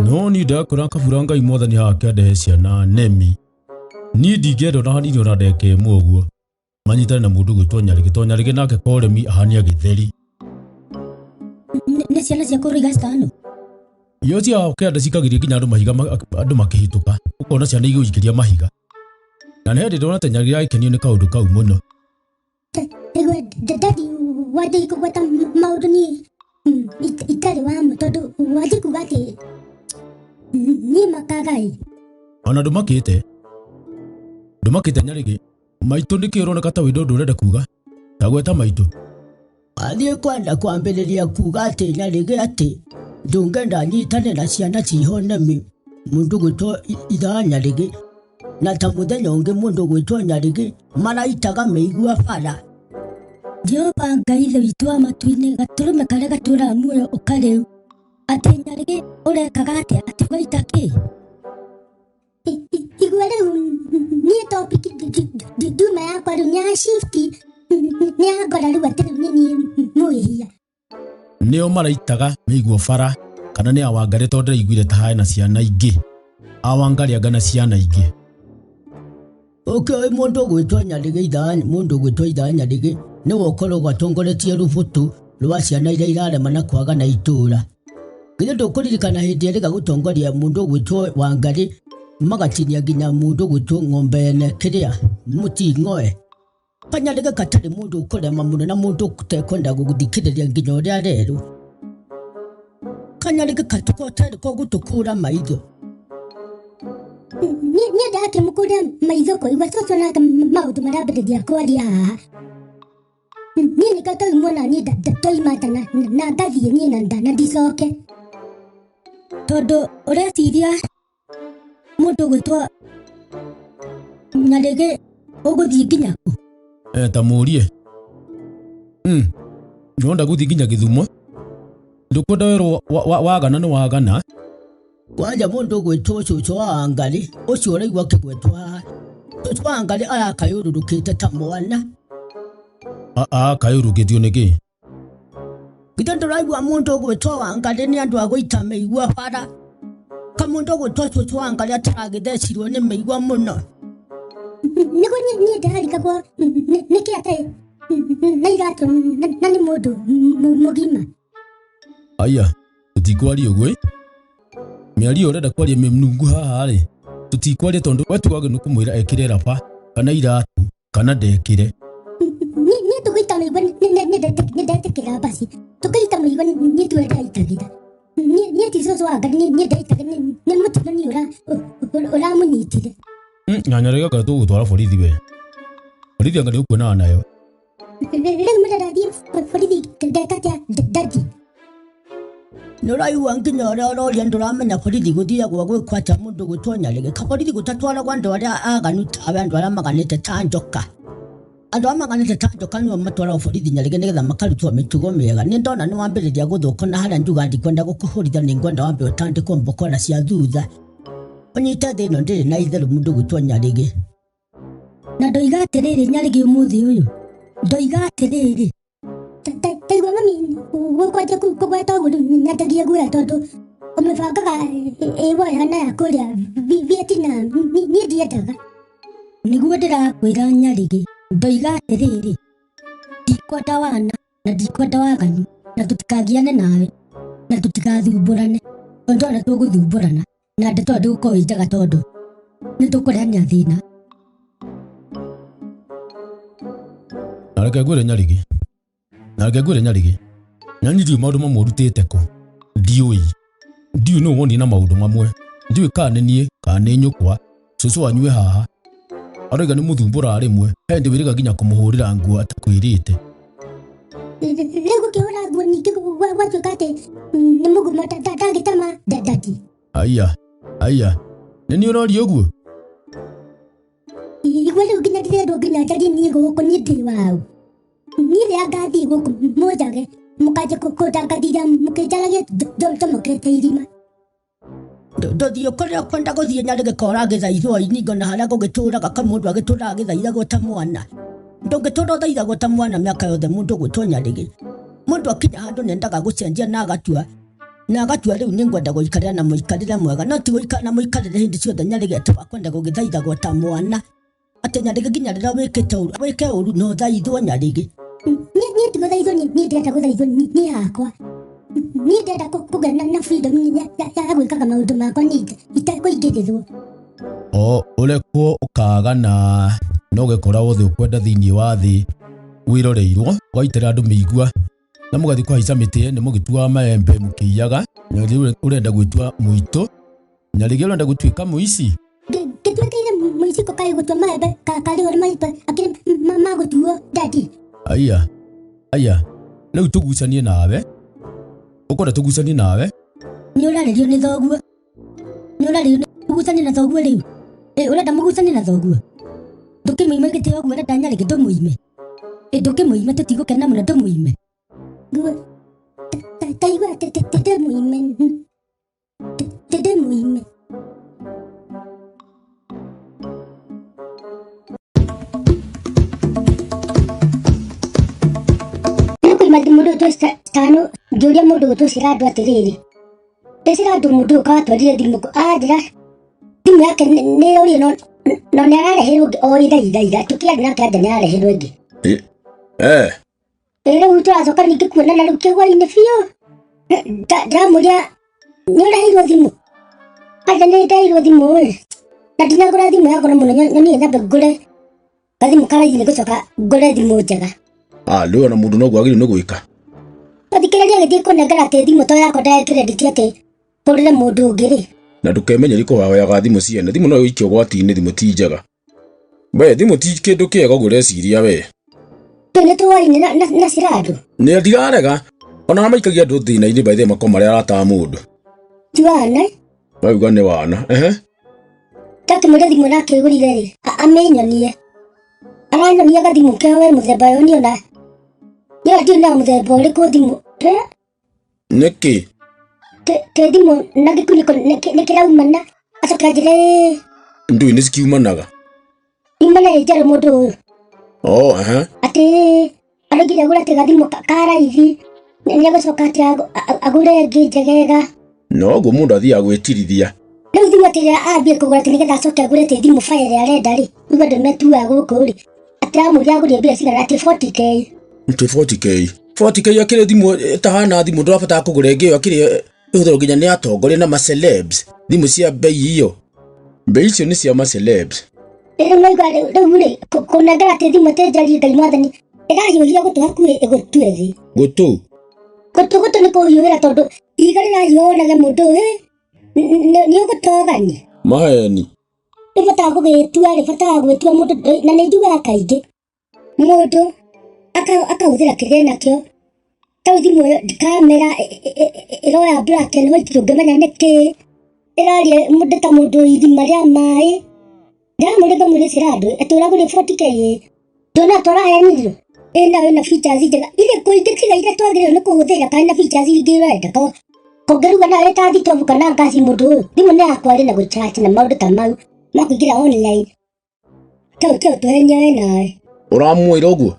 No ni ndakora kabura Ngai Mwathani akĩndehe ciana nemi. Ni ndingĩenda na hanini ona ndeke mũguo. Manyitane na mũndũ gwĩtwo Nyarĩgĩ nake Koremi ahania gĩtheri. Nĩ ciana cia kũrĩga citano. Iyo cia kĩanda cikagĩria nginya andũ mahiga andũ makĩhĩtũka. Ũkona ciana igũikĩria mahiga. Na nĩ hĩndĩ ndona Nyarĩgĩ aikenio nĩ kaũndũ kau mũno. Daddy wathi kũgweta maũndũ ni itarĩ wamo tondũ wathi kuga atĩ niĩ makagai. Ona ndũmakĩte Nyarĩgĩ. Maitũ nĩkĩ ũroneka ta wĩndũ ũrenda kuga? Ndagweta maitũ. Athiĩ kwenda kwambĩrĩria kuga atĩ Nyarĩgĩ atĩ ndũngĩenda nyitane na ciana ciho nemi mũndũ gwĩtwo ithaa Nyarĩgĩ. Na ta mũthenya ũngĩ mũndũ gwĩtwo Nyarĩgĩ maraitaga mĩigua bara. Jehova Ngai ithe witũ wa matu-inĩ gatũrũme karĩa gatũũraga muoyo ũkarĩu. Atĩ Nyarĩgĩ ũrekaga atĩa atĩ ũgaita kĩ? Igua rĩu niĩ topic nduma yakwa rĩu nĩ shifti nĩ yangora rĩu atĩ rĩu nĩ niĩ mwĩhia. Nĩo maraitaga mĩigua bara kana nĩ Awangari tondũ ndĩraiguire ta hae na ciana ingĩ. Awangari anga na ciana ingĩ. Okay, mũndũ gwĩtwo Nyarĩgĩ ithaa Nyarĩgĩ nĩwe ũkoragwo atongoretie rũbũtũ rwa ciana iria irarema na kwaga na itũũra. Githĩ ndũkũririkana hĩndĩ ĩrĩa gũtongoria mũndũ gwĩtwo Wangari magatinia nginya mũndũ gwĩtwo Ng'ombene kĩrĩa Mũting'oe. Kanyarĩgĩ gatarĩ mũndũ ũkũrema mũno na mũndũ ũtekwenda gũthikĩrĩria nginya ũrĩa arerwo. Kanyarĩgĩ gatarĩ ko gũtũkũra maitho. Niĩ ndakĩmũkũria maitho kũigua cũcũ nake maũndũ marambĩrĩria kwaria haha. Niĩ nĩkĩo twaumwo niĩ ndoimata na ndathiĩ niĩ na ndicoke. Tondũ ũreciria mũndũ gwĩtwo Nyarĩgĩ ũgũthiĩ nginya kũ? Ta mũrie. Nĩwenda gũthiĩ nginya Gĩthumo? Ndũkwenda werwo wagana nĩ wagana? Kwanja mũndũ gwĩtwo cũcũ wa Wangari ũcio ũraigua kĩgwetwo haha. Cũcũ wa Wangari arakayũrũrũkĩte ta mwana. Kayũrũkĩtio nĩkĩ? Githĩ ndũraigua mũndũ gwĩtwo Wangari nĩ andũ a gũita mĩigua bara. Kamũndũ gwĩtwo cũcũ wa Wangari ataragĩthecirwo nĩ mĩigua mũno. Nĩguo niĩ ndarigagwo nĩkĩ atĩ na iratũ na nĩ mũndũ mũgima. Aya, tũtikwaria ũguo. Mĩario ũrenda kwaria mĩnungu haha rĩ. Tũtikwaria tondũ wetuage nĩ kũmwĩra ekĩre raba kana iratũ kana ndekĩre. Niĩ tũgĩita mĩigua nĩ ndetĩkĩra basi. Tũkĩita mĩigua niĩ tuwe ndaitagĩra. Niĩ ti cũcũ wa Wangari niĩ ndaitagĩra nĩ mũtumania ũramũnyitire. Nyarĩgĩ anga tũgũtwara borithi we. Borithi anga nĩ ũkuonaga nayo. Rĩu mũndarathiĩ borithi ndeka atĩa ndathi. Nũraigua nginya ũrĩa ũroria ndũramenya borithi gũthiagwo gwĩkwata mũndũ gwĩtwo Nyarĩgĩ. Kaborithi gũtatwaragwo andũ arĩa aganu tawe andũ arĩa maganĩte ta njoka. Andũ arĩa maganĩte ta njoka nĩo matwaragwo borithi Nyarĩgĩ nĩgetha makarutwo mĩtugo mĩega. Nĩ ndona nĩ wambĩrĩria gũthũka na harĩa njuga ndikwenda gũkũhũritha nĩ ngwenda wambe ũtandĩkwo mbokora cia thutha. Ũnyite thĩ ĩno ndĩrĩ na itherũ mũndũ gwĩtwo Nyarĩgĩ. Na ndoiga atĩrĩrĩ Nyarĩgĩ ũmũthĩ ũyũ. Ndoiga atĩrĩrĩ. Taigua mami gũkwanja kũgweta ũguo nyendagia guoya tondũ ũmĩbangaga ĩwoya na ya kũrĩa Vietnam niĩ ndiendaga. Nĩguo ndĩrakwĩra Nyarĩgĩ. Ndoiga atĩrĩrĩ. Ndikwenda wana na ndikwenda waganu na tũtikagiane nawe na tũtigathumbũrane. Tondũ ona tũgũthumbũrana na ndeto ndĩgũkorwo ĩnjaga tondũ nĩ tũkũrehania thĩna. Nareke ngwĩre Nyarĩgĩ. Nyanyirie maũndũ mamwe ũrutĩte kũ? Ndiũĩ nĩ woni na maũndũ mamwe. Ndiũĩ kana nĩ niĩ kana nĩ nyũkwa. Cũcũ wanyu e haha. Arauga nĩ mũthumbũra rĩmwe. He ndĩ wĩrĩga nginya kũmũhũrĩra nguo atakwĩrĩte. Rĩu gũkĩhũra nguo ningĩ gwatuĩka atĩ nĩ mũguma ndagĩtama ndati. Aya. Nĩ niĩ ũroria ũguo? Igua rĩu nginya ndĩrendwo nginya njarie niĩ gũkũ niĩ ndĩ wau. Niĩ rĩrĩa ngathiĩ gũkũ mũnjage mũkanjia kũndangathia mũkĩnjaragia ndũmokete irima. Ndũthiĩ kũrĩa kwenda gũthiĩ Nyarĩgĩ kora gĩthaithwo iningo na harĩa gũgĩtũraga kamũndũ agĩtũraga gĩthaithagwo ta mwana. Ndũngĩtũra ũthaithagwo ta mwana mĩaka yothe mũndũ gwĩtwo Nyarĩgĩ. Mũndũ akinya handũ nendaga gũcenjia na agatua na agatua riu ningwenda guikarira na muikarire mwega no ti guikara na muikarire hindi ciothe Nyarigi akwenda gugithaitha gwata mwana ati Nyarigi nginya rira wike uru no thaithwo Nyarigi ni tuguthaithwo ni ndenda guthaithwo ni hakwa ni ndenda kugena na freedom ya gwikaga maundu makwa ni itakuingirithwo urekwo ukaga na no gikora wothe ukwenda thiini wa thi wiroreirwo ugaitira andu miigua na mugathi kwaica miti ni mugitua maembe mukiyaga Nyarigi urenda gwitua muito Nyarigi urenda gutuika muici gitwekire muici ko kai gutua maembe kari ore maipa akire magutuo dadi aya riu tugucanie nawe ukwenda tugucanie nawe ni urarerio ni thoguo ni urarerio tugucanie na thoguo riu urenda mugucanie na thoguo ndukimuime gitio guo urenda Nyarigi ndumuime ndukimuime tutigukena muno ndumuime taigua tete muime Madi mudu tu stano julia mudu tu siradu atiriri siradu mudu ka twadire dimu ajira dimu yake ne ori no nyarare hero ori dai tukia na ka nyarare hero gi utu azoka nikikuona na lukiwa ine fio da mudia nyora hero dimu aja ne dai hero dimu na dinagora dimu yako na muno nyoni na begure kadi mukara ine gosoka gore dimu jaga leo na mundu no gwagire no gwika Adikiraria githii kunengera te thimu to yako ndae credit ati kurire mundu ungiri na ndukemenya riko wahoyaga thimu ciene thimu no ikio gwati-ini thimu ti njega we thimu ti kindu kiega gureciria we tene tuwaine na siradu ni ndirarega ona maikagia andu thina-ini by the makoma maria arata mundu tiwana bauga ni wana taki muria thimu nake igurire ri amenyonie aranyonia gathimu kewe muthemba yo niona ya dina muthemba uriku thimu niki te thimu na gikuniko nikiraumana acoka njire ndu ni cikiumanaga imana ijara mundu uyu ati arugire agura te gathimu karaithi niagucoka ati agure ngi njegega no guo mundu athia gwitirithia riu thimu ati ambie kugura te nigetha acoke agure te thimu fire arenda ri igua ndumetua guku ri atramuria agurie mbia cigana ati 40k akire thimu tahana thimu ndurabata kugura ngio akire uthoro nginya ni atongoria na ma celebs thimu cia bei hiyo bei icio ni cia ma celebs maiga riu ri kunengera te thimu te njari ngai mwathani irahiuhia gutu hakui igutue thi gutu ni kuhiuhira tondu iga rirahiuonage mundu ni ugutogani maheni ibata gugitua ribata gwitua mundu na ni njuga kaingi mundu akauthira kiria nakio tau thimu kamera iroya black and white tungimenya niki iraria mundu ta mundu ithima ria mai ndamurega muri siradu aturagure 40k ndona torahenirwo ina features njega ile kuingi tiga ile twagire ni kuhuthira kana features ingirenda kongeruga na eta thitobu kana ngasi mundu thimu ni yakwa ri na guchat na maundu ta mau makuingira online tau tuhenyae nawe uramwira uguo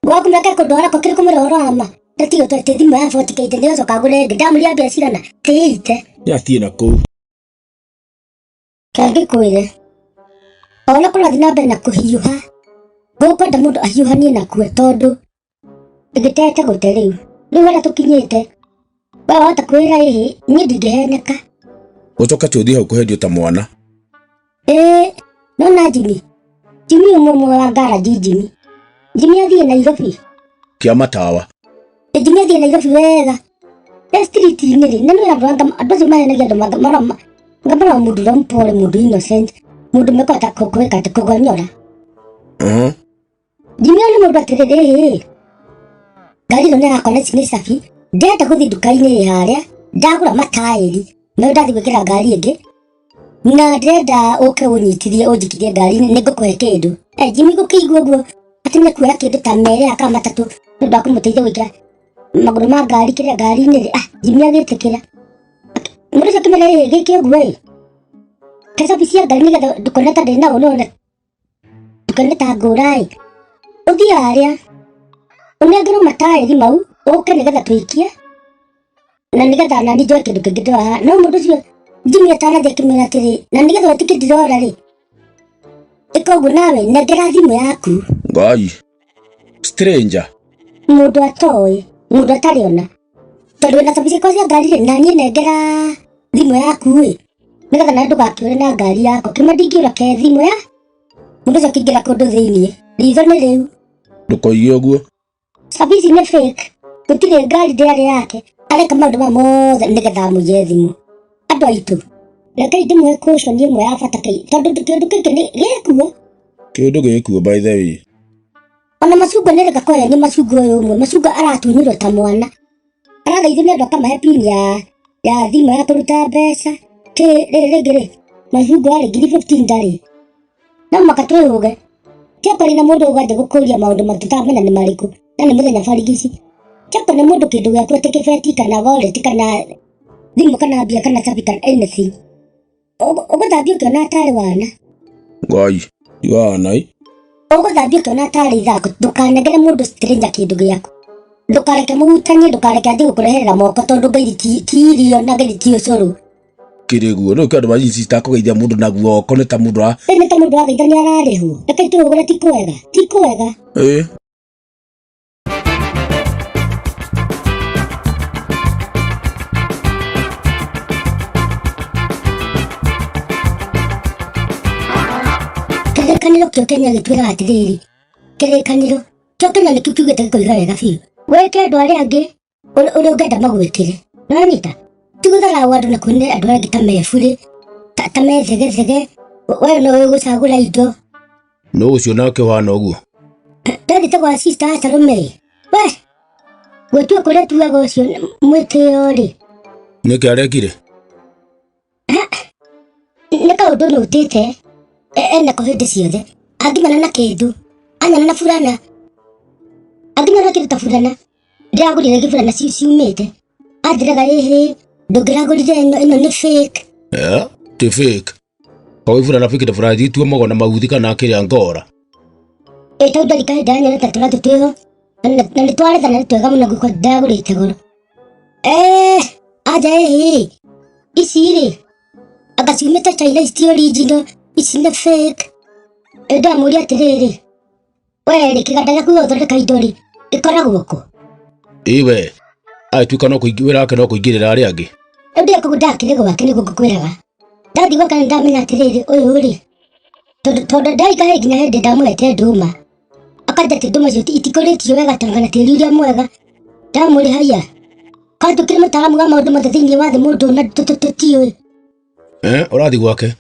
gwakumeka kundwara ko kiri kumurorama tatigo twete thimu ya 40k ndio coka ngure ndamuria mbia cigana tiite yathie na kuu kangi kwire ona kurathi na mbere na kuhiuha gukwenda mundu ahiuhanie nakuo tondu igitete gute riu wala tukinyite wahota kwira ihi ni ndingiheneka ucoka tuthie hau kuhendio ta mwana nona Jimmy umwe wa garage Jimmy athie Nairobi kia matawa Jimmy athie Nairobi wega street ngiri nanu ya banga adozo maya na gendo marama ngabara mundu rampore mundu innocent mundu mekota kokweka tukogonyora Jimmy ni mundu atirere gari no nera kone sini safi ndeta guthi duka-ini haria ndagura matairi no ndathi gwikira ngari ingi na ndenda uke unyitithie unjikirie ngari nigukuhe kindu Jimmy gukigwa guo ati nekuoya kindu ta mere aka matatu ndu akumuteithia gwikira maguru ma ngari kiria ngari-ini Jimmy agitikira mundu cio kimera giki guo kesa bisia ngari nigetha ndukone ta ndina unone ndukone ta ngurai uthi haria unengero matairi mau uke nigetha twikie na nigetha na ndijo kindu kingitoa no mundu cio Jimmy atanathia kimera atiri na nigetha utike ndirora ri ikoguo nawe nengera thimu yaku Ngai stranger mundu atoi mundu atariona tondu na tabia cia ngari ri na nie nengera thimu yaku ri nigetha na ndugakiure na ngari yako kimandingiura ke thimu ya mundu cio kingira kundu thiini ritho ni riu ndukoige uguo sabici ni fake gutire ngari ndiari yake areka maundu mothe nigetha muye thimu andu aitu reke ndimwe caution imwe ya bata kai tondu kindu giki ni gikuo kindu gikuo by the way ona macunga nireka koya ni macunga uyu umwe macunga aratunyirwo ta mwana arathaithio ni andu akamahe pin ya thimu ya kuruta mbeca ki riri macunga ari 15 ndari no makatwihuge tiakori na mundu ugwathe gukuria maundu matutamenya ni mariku na ni muthenya barigici tiakori na mundu kindu giaku tikibeti kana wallet kana thimu kana mbia kana chabi kana anything uguthambia ukiona atari wana Ngai iwana uguthambia ukiona atari ithako ndukanengere mundu stranger kindu giaku ndukareke muhutanie ndukareke athie gukureherera moko tondu ngai ti irio na ngai ti ucuru kiriguo no kandu maji citakugeithia mundu na guoko ni ta mundu ni ta mundu ageithania ararihwo reke tuhugure ti kwega Kirikaniro kio Kenya gitwira atiriri kirikaniro kio Kenya nikio kiugite gikoiga wega biũ weke andu aria angi uri ungenda magwikire nonyita tiguthara wandu na kwine andu angi ta meburi ta methegethege we no wigucagura indo no ucio nake wana uguo ndathite gwa sister Asarume we gwetua kuria tuaga ucio mwitio ri niki arekire nĩ kaũndũ nũtĩte enako hĩndĩ ciothe angimana na kĩndũ anyana na burana angimana na kĩndũ ta burana ndĩragũrire gĩburana ciumĩte anjĩraga ĩhĩ ndũngĩragũrire ĩno nĩ fake ti fake kwa burana fake ta burana thitua mogo na mauthi kana kĩrĩa ngora tondũ ndarika hĩndĩ anyonete tũratũ twĩho na nĩtwarethana nĩ twega mũno gũkorwo ndagũrĩte goro anja ĩhĩ ici rĩ anga ciumĩte China ici original ici nĩ fake ndamũria atĩrĩrĩ we rĩ kĩganda gĩaku gĩgũthondeka indo rĩ gĩkoragwo kũ iwe aituĩka no wĩra wake no kũingĩrĩra arĩa angĩ ndĩakũgu ndakĩrĩ gwake nĩguo ngũkwĩraga ndathi gwaka nĩ ndamenya atĩrĩrĩ ũyũ rĩ tondũ ndaikahe nginya hĩndĩ ndamũhete ndũma akanja atĩ ndũma cio itikũrĩtio wega tanga na tĩri ũrĩa mwega ndamũrĩ haiya kana tũkĩrĩ mũtaaramu wa maũndũ mothe thĩinĩ wa thĩ mũndũ na tũtiũĩ ũrathi gwake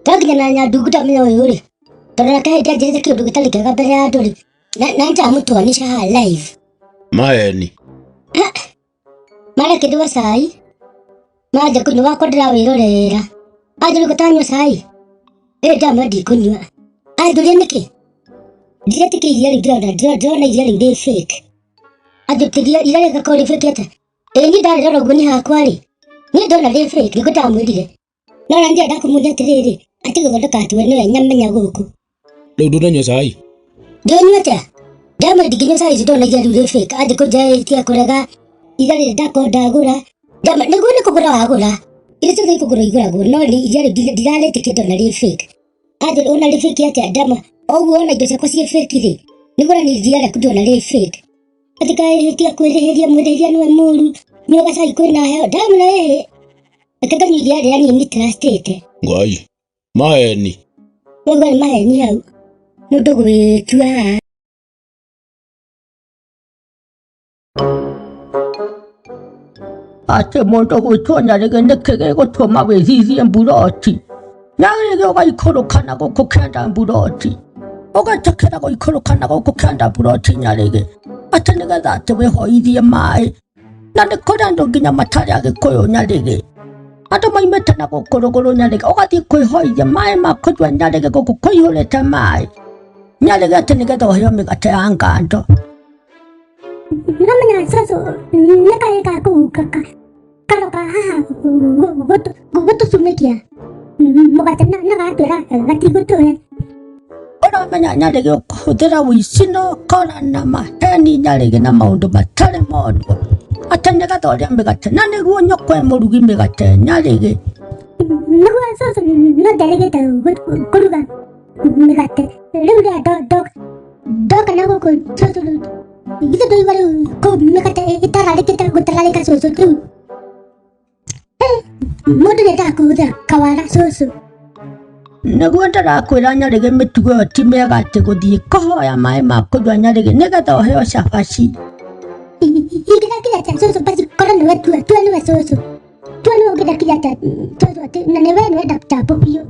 twakinya na nyandungu ndamenya ũyũ rĩ tondũ nake hĩndĩ anjĩrĩte kĩũndũ gĩtarĩ kĩega mbere ya andũ rĩ na nĩndamũtwanisha haha live maeni marekĩndua cai manja kũnyua wakwa ndĩrawĩrorera anjũrĩ gũtanyua cai ndama ndikũnyua anjũria nĩkĩ ndiretĩkia iria rĩu ndĩrona iria rĩu rĩ fake anjũkĩria iria rĩgakorwo rĩ fake atĩa niĩ ndarĩrora ũguo nĩ hakwa rĩ niĩ ndona rĩ fake nĩguo ndamwĩrire no na ndirenda kũmũria atĩrĩrĩ atĩ gũthondeka atĩ we nĩwe nyamenya gũkũ rĩu ndũnanyua cai ndĩnyua atĩa ndama ndingĩnyua cai ndona iria rĩu rĩ fake anjĩ kũnjaĩtia kũrega iria rĩrĩ ndakorwo ndagũra nĩguo nĩ kũgũra wagũra iria ciothe ikũgũra igũragwo no iria rĩu ndirarĩtĩkia ndona rĩ fake anjĩ ona rĩ fake atĩa ndama ũguo ona indo ciakwa ciĩ fake rĩ nĩgũra nĩ iria rĩaku ndona rĩ fake atĩ kaĩhĩtia kwĩrĩhĩria mwĩrĩhĩria nĩwe mũru nyua gacai kwĩna heo ndamũra reke nganyua iria rĩrĩa niĩ nĩtĩracitĩte Ngai maeni ũguo nĩ maheni hau mũndũ gwĩtua atĩ mũndũ gwĩtwo Nyarĩgĩ nĩkĩ gĩgũtũma wĩthithie mburoti Nyarĩgĩ ũgaikũrũka na gũkũ kĩanda mburoti ũgatakĩra gũikũrũka na gũkũ kĩanda mburoti Nyarĩgĩ atĩ nĩgetha atĩ wĩhoithie maĩ na nĩ kũrĩ andũ nginya matarĩ Agĩkũyũ Nyarĩgĩ andũ maimĩte na gũkũ rũgũrũ Nyarĩgĩ ũgathiĩ kwĩhoithia maĩ ma kũnyua Nyarĩgĩ gũkũ kũihũrĩte maĩ Nyarĩgĩ atĩ nĩgetha ũheo mĩgate ya ngando namanya cũcũ nĩ kaĩ ga kũu karoka haha gũtũcumĩkia mũgate na gatwĩra gatigũtũhe ũramenya Nyarĩgĩ ũkũhũthĩra ũici na ũkora na maheni Nyarĩgĩ na maũndũ matarĩ moru atanya gathoria migate na niguo nyokwe murugi migate nyarigi niguo soso no delegate kuruga migate riu ria doka na guku soso igithe ndoigua ko migate itararikite gutararika soso tu mundu nenda kuhuthira kawara soso niguo ndarakwira nyarigi mitugo ĩyo ti mĩega atĩ gũthiĩ kũhoya maĩ ma kũnyua nyarigi nĩgetha ũheo cabaci ingĩra kĩrĩa soso basi korwo nĩwe tua nĩwe soso tua nĩwe ũngĩra kĩrĩa soso atĩ na nĩwe ndakitambo biũ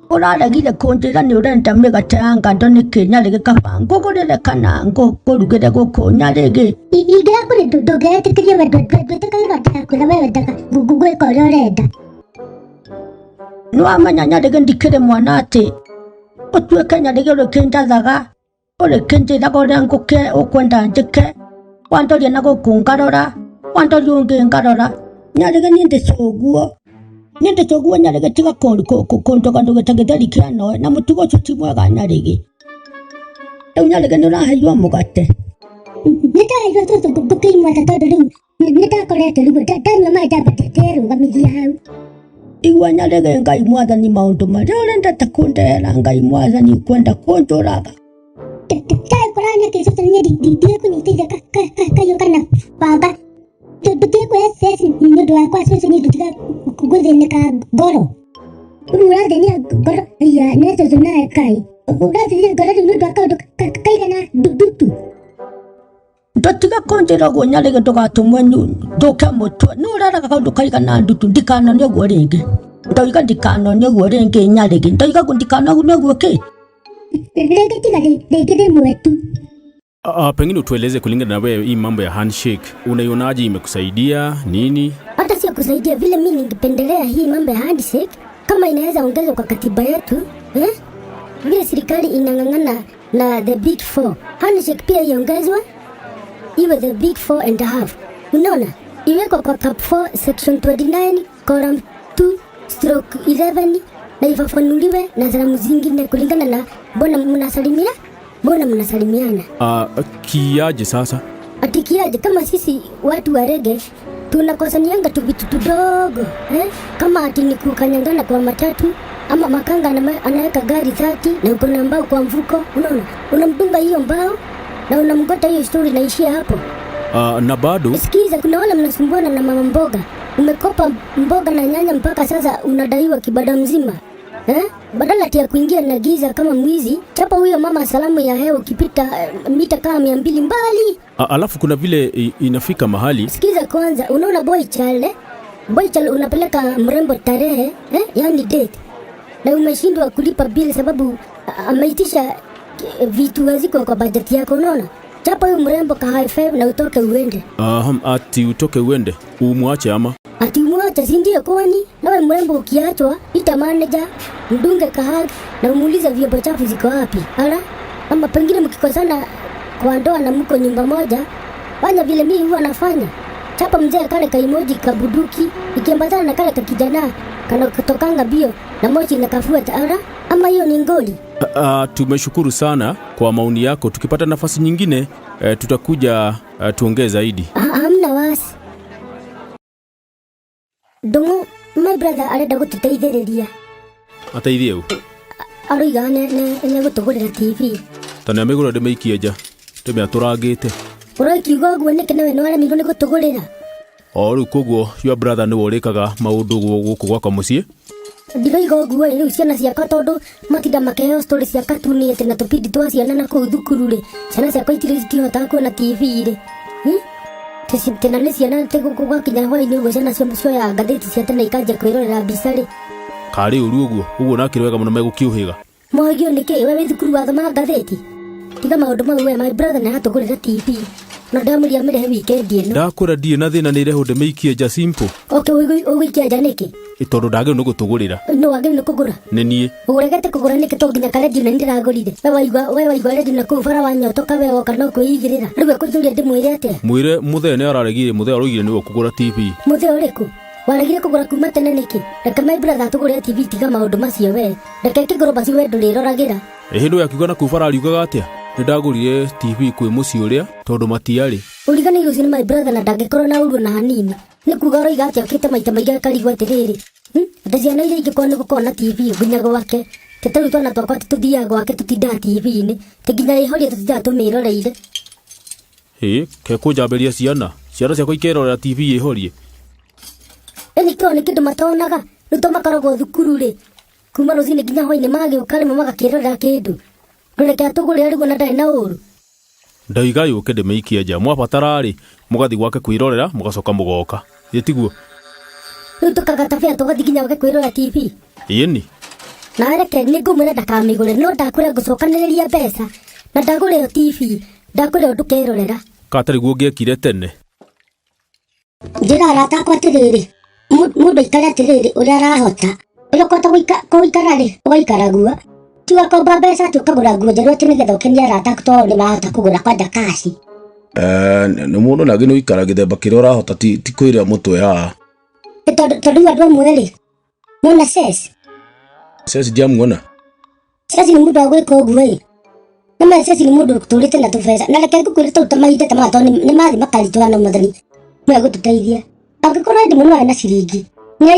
ũraregire kũnjĩra nĩ ũrenda mĩgate ya ngando nĩkĩ nyarigi kaba ngũgũrĩre kana ngũrugĩre gũkũ nyarigi ingĩra kũrĩ ndũngetĩkĩrie we ndwĩtĩkagĩrwo ndĩrakwĩra we wendaga gwĩka ũrĩa ũrenda nĩwamenya nyarigi ndikĩrĩ mwana atĩ ũtuĩke nyarigi ũrĩkĩnjathaga ũrĩkĩnjĩraga ũrĩa ũkwenda njĩke wandoria na gũkũ ngarora wandoria ũngĩ ngarora nyarigi niĩ ndĩcoguo nyarigi tiga kũndoga ndũgĩta gĩtheri kĩa noe na mũtugo ũcio ti mwega nyarigi rĩu nyarigi nĩũraheirwo mũgate nĩndaheirwo soso ngũkĩimwata tondũ rĩu nĩndakoretwo rĩu ndanyua maĩ ndambate nderũgamithia hau igua nyarigi Ngai Mwathani maũndũ marĩa ũrendete kũndehera Ngai Mwathani ũkwenda kũnjũraga ndagĩkorana kĩsoso niĩ ndigĩ kũnyitĩire kayũ kana banga ndigĩ kwĩceci nĩũndũ wakwa soso niĩ ndutiga gũthĩnĩka ngoro rĩu ũrathĩnia ngoro iya nĩ soso nawe Kai ũrathĩnia ngoro rĩu nĩũndũ wa kaũndũ kaigana ndutu ndũtiga kũnjĩra ũguo nyarigi ndũgatũmwe ndũke mũtwe nĩũreraga kaũndũ kaigana ndutu ndikanone ũguo rĩngĩ ndoiga ndikanone ũguo rĩngĩ nyarigi ndoiga ndikanone ũguo kĩ rĩngĩ tiga rĩngĩ rĩmwe tu Pengine utueleze kulingana na wewe hii mambo ya handshake unaionaje, imekusaidia nini? Hata sio kusaidia vile, mimi ningependelea hii mambo ya handshake kama inaweza ongezwa kwa katiba yetu, vile serikali inang'ang'ana na the big 4, handshake pia iongezwe iwe the big 4.5. Unaona, iwekwa kwa cap 4 section 29 column 2/11 na ifafanuliwe na salamu zingine kulingana na mbona mnasalimiana. Kiaje sasa? Atikiaje kama sisi watu wa rege tunakosanianga tu vitu tudogo, kama ati ni kukanyangana kwa matatu ama makanga anaweka gari 30 na uko na mbao kwa mfuko, unaona, unamdunga hiyo mbao na unamgota, hiyo story naishia hapo. Na bado sikiza, kuna wale mnasumbuana na mama mboga, umekopa mboga na nyanya mpaka sasa unadaiwa kibada mzima, badala ya kuingia na giza kama mwizi, chapa huyo mama salamu ya hewa ukipita mita kama 200 mbali. Alafu kuna vile inafika mahali, sikiza kwanza, unaona boy child unapeleka mrembo tarehe, yani date, na umeshindwa kulipa bill sababu ameitisha vitu haziko kwa budget yako, unaona, chapa huyo mrembo ka high five na utoke uende. Ati utoke uende umwache ama? Ati umwache, si ndio? Kwani nawe mrembo ukiachwa ita manager mdunge kahag na umuulize vyombo chafu ziko wapi. Ama pengine mkikosana kwa ndoa na mko nyumba moja, fanya vile mimi huwa nafanya, chapa mzee kale ka emoji kabuduki ikiambatana na kale ka kijana kana kutokanga bio na mochi na kafuata. Ama hiyo ni ngoli. Tumeshukuru sana kwa maoni yako, tukipata nafasi nyingine tutakuja tuongee zaidi. Hamna wasi. Dongo, my brother arenda gũtũteithĩrĩria. Ateithie u? Aroiga ne gũtũgũrĩra TV. Tana amegũra ndĩmĩikie nja. Tũmĩa tũrangĩte. Ũroikiuga ũguo nĩkĩ nawe nĩwaremirwo nĩ gũtũgũrĩra? Rĩu koguo your brother nĩwe ũrĩkaga maũndũ gũkũ gwakwa mũciĩ? Ndiroiga ũguo rĩu ciana ciakwa tondũ matinda makeheo story cia katuni atĩ na tũpindi twa ciana na kũu thukuru-rĩ, ciana ciakwa itirĩ cikĩhota kuona TV-rĩ. Tena nĩ ciana gũkũ gwakinya hwainĩ ũguo ciana cioya ngathĩti cia tene ikanjia kwĩrorera mbica-rĩ. Karĩ ũru ũguo nakĩrĩ wega mũno megũkĩũhĩga. Mwagio nĩkĩ we wĩ thukuru wathoma ngathĩti? Tiga maũndũ mau we, my brother nĩaratũgũrĩra TV na ndamũria mĩrehe weekend ĩno. Ndakwĩra ndirĩ na thĩna, nĩ irehwo ndĩmĩikie nja simple. Okay, ũgũikia nja nĩkĩ? Tondũ ndagĩrĩirwo nĩ gũtũgũrĩra. No wagĩrĩirwo nĩ kũgũra? Nĩ niĩ. Ũregete kũgũra nĩkĩ to nginya karendio na nĩndĩragũrire? We waigua redio na kũu bara wanyotoka we woka no kwĩigĩrĩra. Rĩu ekũnjũria ndĩmwĩre atĩa? Mwĩre mũthee nĩ araregire, mũthee aroigire nĩwe ũkũgũra TV. Mũthee ũrĩkũ? Waregire kũgũra kuma tene nĩkĩ? Reke my brother atũgũrĩre TV, tiga maũndũ macio we. Reke kĩgũrũ basi we ndũrĩroragĩra. Hĩndĩ yakiuga na kũu bara ariugaga atĩa? Ndagurire TV kwĩ muciĩ ũrĩa tondu matiarĩ. Ũriganĩirwo ucio nĩ my brother na ndangĩkorwo na ũruo na hanini. Nĩ kuga ũroiga atĩ okĩte maita maingĩ akarigwo atĩrĩrĩ. Nda ciana iria ingĩkorwo nĩ gũkorwo na TV nginya gwake. Tũtarĩ twana twakwa tũthiaga gwake tũtindaga TV-inĩ. Nginya ĩhoria tũtindaga tũmĩroreire. Ke kũnjambĩria ciana ciakwa ikerorera TV ĩhorie. Nĩ kĩndũ matonaga. Rĩu makoragwo thukuru-rĩ. Kuma rũcinĩ nginya hwainĩ magĩũka rĩmwe magakĩrorera kĩndũ. Rũreke atũgũrĩre rĩguo na ndarĩ na ũru. Ndaiga yũke ndĩmĩikie nja. Mwabatara-rĩ mũgathi gwake kwĩrorera mũgacoka mũgoka. Tiguo. Rĩu tũkagata bĩa tũgathi nginya gwake kwĩrorera TV. Ĩni. Na reke nĩ ngũmwĩra ndakamĩgũre no ndakwĩra ngũcokanĩrĩria mbeca. Na ndagũre yo TV. Ndakwĩra ndũkerorera. Katari guo ngĩekire tene. Njĩra arata akwa atĩrĩrĩ. Mũndũ aikare atĩrĩrĩ ũrĩa arahota. Ũrĩa ũkũhota gũikara-rĩ ũgaikara guo. Tiga komba mbeca atĩ ũkagũra nguo njerũ atĩ nĩgetha ũkenie arata aku tondũ nĩmarahota kũgũra kwanja kaci. Nĩ mũndũ nagĩ nĩ ũikara gĩthemba kĩrĩa ũrahota ti kwĩrĩa mũtwe haha. Tondũ andũ amwe-rĩ muona Ses. Ses ndiamuona. Ses nĩ mũndũ wa gwĩka ũguo-ĩ. Na Ses nĩ mũndũ ũtũrĩte na tũbeca. Na reke ngũkwĩre tũu mahinda ta maya tondũ nĩ mathi makaritũha na mũtheri megũtũteithia. Angĩkorwo hĩndĩ mũno arĩ na ciringi nĩ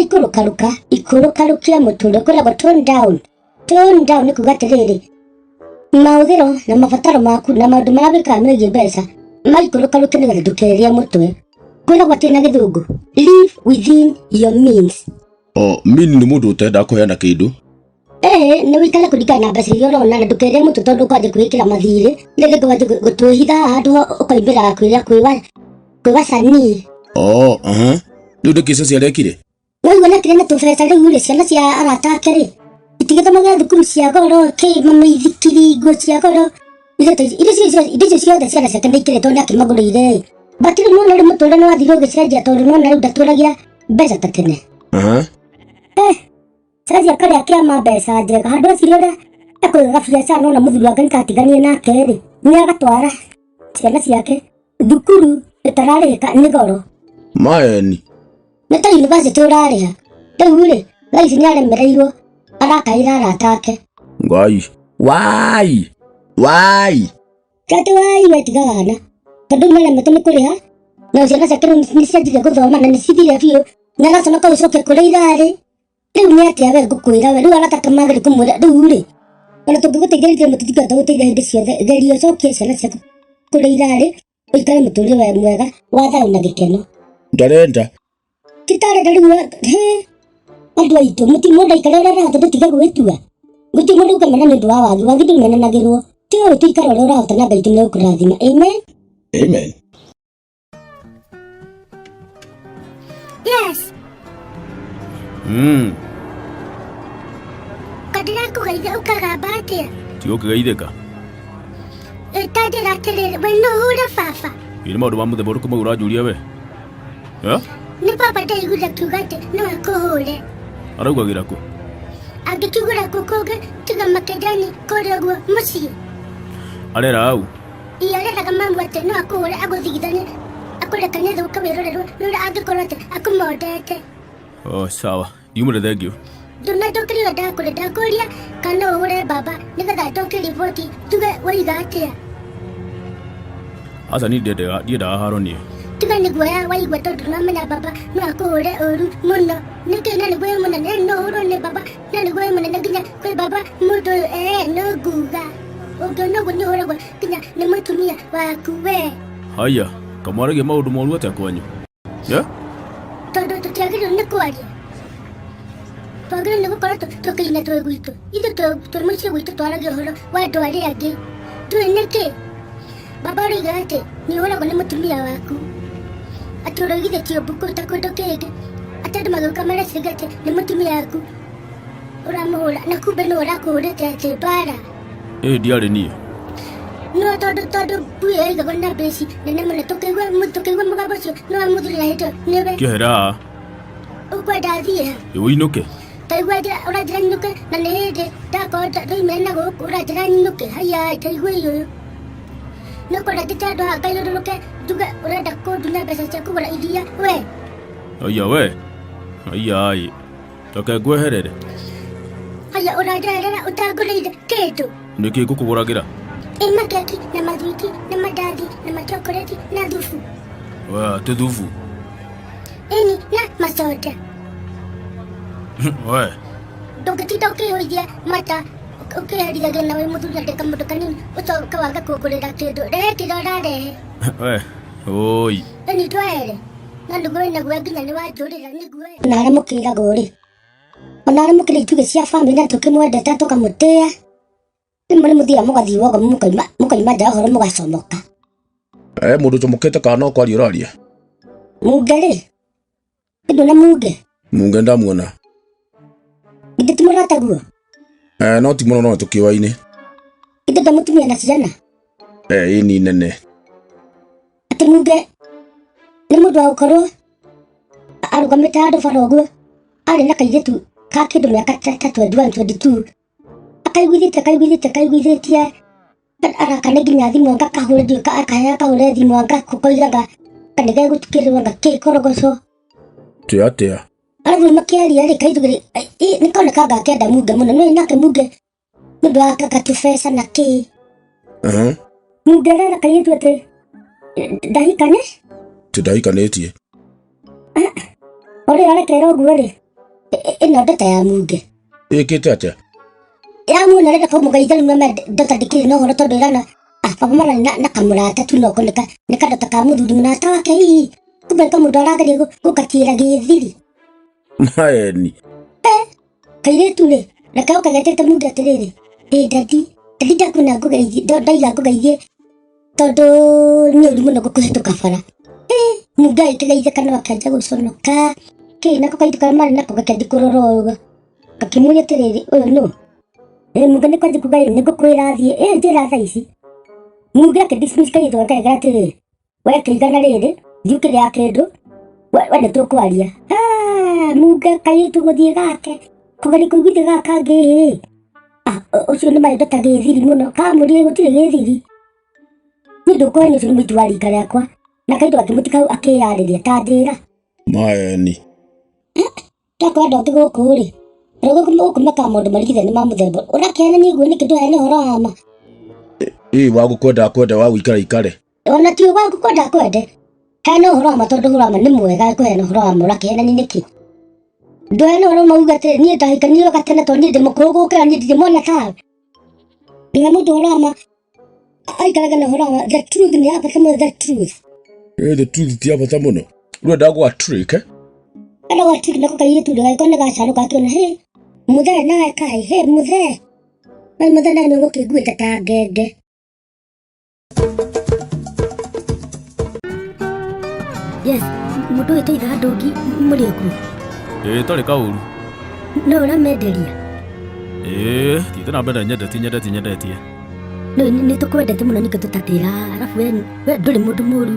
ikũrũkarũkia mũtũrĩre kwĩragwo tone down. Tone down nĩ kuga atĩrĩrĩ mahũthĩro na mabataro maku na maũndũ marĩa wĩkaga megiĩ mbeca maikũrũkarũkie nĩgetha ndũkererie mũtwe. Kwĩragwo atĩ na gĩthũngũ live within your means. Mean nĩ mũndũ ũtendaga kũheana kĩndũ. Nĩ wĩikare kũringana na mbeca iria ũrona na ndũkererie mũtwe tondũ ũkwambia kwĩkĩra mathirĩ rĩrĩa ũkwambia gũtwĩhitha handũ ũkoimbĩra kwĩwacanii. Rĩu ndĩkĩ Ses arekire? Waigua na kĩrĩa na tũbeca rĩu-rĩ ciana cia arata ake-rĩ itigĩthomaga thukuru cia goro mamaithikiri nguo cia goro indo icio ciothe ciana ciake nĩikĩrĩtwo nĩ akĩmagũrĩire. Batirĩ muona rĩu mũtũrĩre nĩ wathire ũgĩcenjia tondũ nĩwona rĩu ndatũragia mbeca ta tene. Ses akarĩa akĩama mbeca njega handũ acirie ũrĩa ekũigaga biacara nona mũthuri wake nĩkatiganie nake-rĩ nĩ agatwara ciana ciake thukuru ĩtararĩhĩka nĩ goro. Maeni. Nĩ ta university ũrarĩha. Rĩu-rĩ thaa ici nĩ aremereirwo arakaĩra arata ake. Wai. Kati wai wetigaga hana. Tondũ nĩaremete nĩ kũrĩha na ciana ciake nĩ cianjirie gũthoma na nĩ cithire biũ na agaconoka gũcokia kũrĩa irarĩ. Rĩu nĩ atĩa we ngũkwĩra we rĩu agataka magĩrĩ kũmwĩra rĩu-rĩ ona tũngĩgũteithĩrĩria tũtingĩhota gũteithia hĩndĩ ciothe geria ũcokie ciana ciaku kũrĩa irarĩ ũikare mũtũrĩre mwega wa thayũ na gĩkeno. Ndarenda. Titarenda rĩu andũ aitũ mũndũ aikare ũrĩa arahota ndũtige gwĩtua. Gũtirĩ mũndũ ũkamena nĩ ũndũ wa wagi ndũmenanagĩrwo. Ti ũyũ tũikare ũrĩa ũrahota na Ngai nĩ ũkũrathima. Amen. Yes. Ndĩrakũgeithia ũkagamba atĩa? Ti ũkĩgeithĩka. Tandĩra atĩrĩrĩ we no ũhũre baba. Nĩ maũndũ ma mũthemba ũrĩkũ mau ũranjũria we? Nĩ baba ndaiguire akiuga atĩ no akũhũre. Araugagĩra kũ? Angĩkiugĩra kũ kũngĩ tiga Makĩndani kũrĩa ũguo mũciĩ. Arera au? Areraga mamu atĩ no akũhũre agũthigithanie akũrekanie thũka wĩrorerwo rĩrĩa angĩkorwo atĩ akũmondete. Sawa. Ndiumire thengio. Ndũnandũkĩrĩra ndakũria kana ũhũre baba nĩgetha ndoke riboti tuge waiga atĩa. Aca niĩ ndiendaga haro niĩ. Tiga nĩ guoya waigua tondũ nĩwamenya baba no akũhũre ũru mũno. Nĩkĩ na nĩ guoya mũnene no ũhũrwo nĩ baba na nĩ guoya mũnene nginya kwĩ baba mũndũ ũyũ no nguga. Ũngĩona ũguo nĩ ũhũragwo nginya nĩ mũtumia waku we. Haya, kamwaragia maũndũ moru atĩa kwanyu? Tondũ tũtiagĩrĩirwo nĩ kwaria. Twagĩrĩirwo nĩ gũkorwo tũkĩina twĩ gwitũ. Ithuĩ twĩ mũciĩ gwitũ twaragia ũhoro wa andũ arĩa angĩ. Ndũĩ nĩkĩ? Baba ũroiga atĩ nĩ ũhũragwo nĩ mũtumia waku. Atĩ ũroigithĩtio mbuku ta kũndũ kĩngĩ. Atĩ andũ magĩũka mareciria atĩ nĩ mũtumia waku ũramũhũra na kumbe nĩ ũrakũhũrĩte atĩ mbara. Ndiarĩ niĩ. No tondũ mbui yaigagwo na mbeci nene mũno tũkĩigua mũgambo ũcio nĩ wa mũthuri na hĩndĩ nĩwe. Kĩohera. Ũkwenda athiĩ ha? Ũinũke. Taigua ũranjĩra nyinũke na nĩ hĩndĩ ndakorwo ndoimire na gũkũ ũranjĩra nyinũke. Haya taigua iyo. Nĩ ũkwenda njĩte andũ haha ngayũrũrũke njuge ũrenda kũndunya mbeca cia kũgũra iria we. Haya we. Haya toke ngweherere. Haya ũranjerera ũtangũrĩire kĩndũ. Nĩkĩ ngũkũgũragĩra? makeki na mathwiti na mandathi na machokoleti na thubu. Ti thubu. Ĩni na macoda. Ndũngĩtinda ũkĩhũithia mata ũkĩherithagia na wĩ mũthuri andĩka mũndũ kanini ũcoka waga kũngũrĩra kĩndũ. Rehe kĩrĩa ũrarehe. Oi. Ĩni twere. Na ndugu wĩna guoya nginya nĩwanjũrĩra nĩ guoya. Ona arĩa mũkĩragwo rĩ. Ona arĩa mũkĩrĩ itugĩ cia bamĩrĩ na tũkĩmwendete tũkamũtĩa. Rĩmwe nĩmũthiaga mũgathiĩ wogo mũkaima nja ũhoro mũgacomoka. Mũndũ ũcomokete kana no kwaria ũraria? Munge rĩ. Kĩndũ na munge. Munge ndamuona. Githĩ ti mũrata guo? No ti mũno no tũkĩoaine. Githĩ ndamũtumia na ciana? Ĩni nene. Atĩ munge nĩ mũndũ wa gũkorwo arũgamĩte handũ bara ũguo arĩ na kairĩtu ka kĩndũ mĩaka ta 21-22 akaiguithĩtie arakane nginya thimũ ngakahũre ndio akahea kahũre thimũ ngakoiraga kanege gũtukĩrĩrwo ngakĩkorogoco Tia. arabu makĩaria rĩ kairĩtu nĩkoneka ngakenda munge mũno no nake munge mũndũ wa kakatubesa na kĩ munge rĩra kairĩtu atĩ ndahikane ndahikanĩtie. Ore arekera ũguo rĩ ĩno ndata ya munge ĩkĩte atĩa? Yamuona rĩrĩa kaumũgeithia rĩmwe ndota ndikĩrĩ na ũhoro tondũ ĩrana baba mara na kamũrata tu noko nĩ kandota ka mũthuri mũrata wake hihi kumbe kamũndũ arageria gũkatiĩra gĩthiri. Maeni. Kairĩtu rĩ reke ũkagetete munge atĩrĩrĩ ndadi ndakwĩna ngũgeithie ndaiga ngũgeithie tondũ nĩ ũru mũno gũkũhĩtũka bara. Munge agĩkĩgeithia kanua akĩanjia gũconoka nako kairĩtu karĩa marĩ nako gakĩanjia kũrora ũguo gakĩmũria atĩrĩrĩ ũyũ nũ. Munge nĩ kwanjia kuga nĩ ngũkwĩra thiĩ njĩra thaa ici. Munge akĩdismiss kairĩtu gakaigana atĩrĩrĩ we kĩigana rĩrĩ thiũkĩrĩa kĩndũ we nĩ tũkwaria. Munge kairĩtu gũthiĩ gake kũgeria kũiguithia gaka ngĩ ũcio nĩ marĩ ndota gĩthiri mũno kamũrie gũtirĩ gĩthiri. Niĩ ndũkũhenia ũcio nĩ mũitu wa rika rĩakwa na kairĩtu gakĩmũtika hau akĩyarĩria ta njĩra. Maeni. Ndakwenda ũngĩ gũkũ rĩ ũkũmeka maũndũ marigithanĩ ma mũthemba ũrakĩanania guo nĩkĩ ndũheane ũhoro wa ma. Wagũkwenda kwende wa gũikara ikare. Ona ti wagũkwenda kwende heana ũhoro wa ma tondũ ũhoro wa ma nĩ mwega kũheana ũhoro wa ma ũrakĩanania nĩkĩ. Ndũheane ũhoro mauga atĩ niĩ ndahikanire gatene tondũ niĩ ndĩ mũkũrũ gũkĩra niĩ ndirĩmwona tawe. Ndĩhe mũndũ ũhoro wa ma aikaraga na ũhoro wa ma. The truth nĩ ya bata mũno. The truth. The truth ti ya bata mũno. Ũrenda gwa trick Enda gwa trick nako kairĩtu gagĩkorwo nĩ gacanũka akĩona mũthee nawe kai mũthee nawe nĩ ũgũkĩiguĩte ta ngenge. Yes, mũndũ ũyũ tũithaga andũ ũngĩ mũrĩ ũkũ. Tarĩ kaũru. No ũramenderia. Thiĩte na mbere nyendetie. Nĩ tũkwendete mũno nĩkĩo tũtatĩra arabu we ndũrĩ mũndũ mũru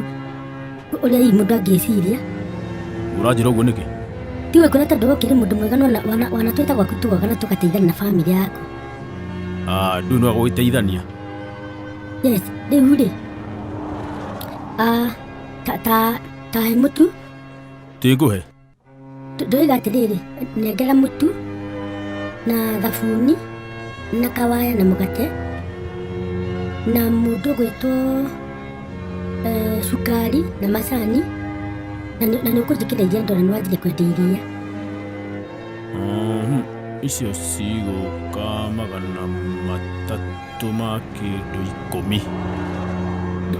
ũrĩa hihi mũndũ angĩciria. Ũranjĩra ũguo nĩkĩ? Tiwe kũreta ndũgũkĩrĩ mũndũ mwega no wana twĩta gwaku tugoga na tũgateithania na bamĩrĩ yaku. Ndũĩ no gũgĩteithania. Yes, rĩu rĩ ta he mũtu. Tĩ ngũhe. Ndũiga atĩrĩrĩ nengera mũtu na thabuni na kawaya na mũgate na mũndũ gwĩtwo cukari na macani na nĩ ũkũnjĩkĩra iria ndora nĩ wanjire kwendia iria. Icio cigũka 300 ma kĩndũ 10.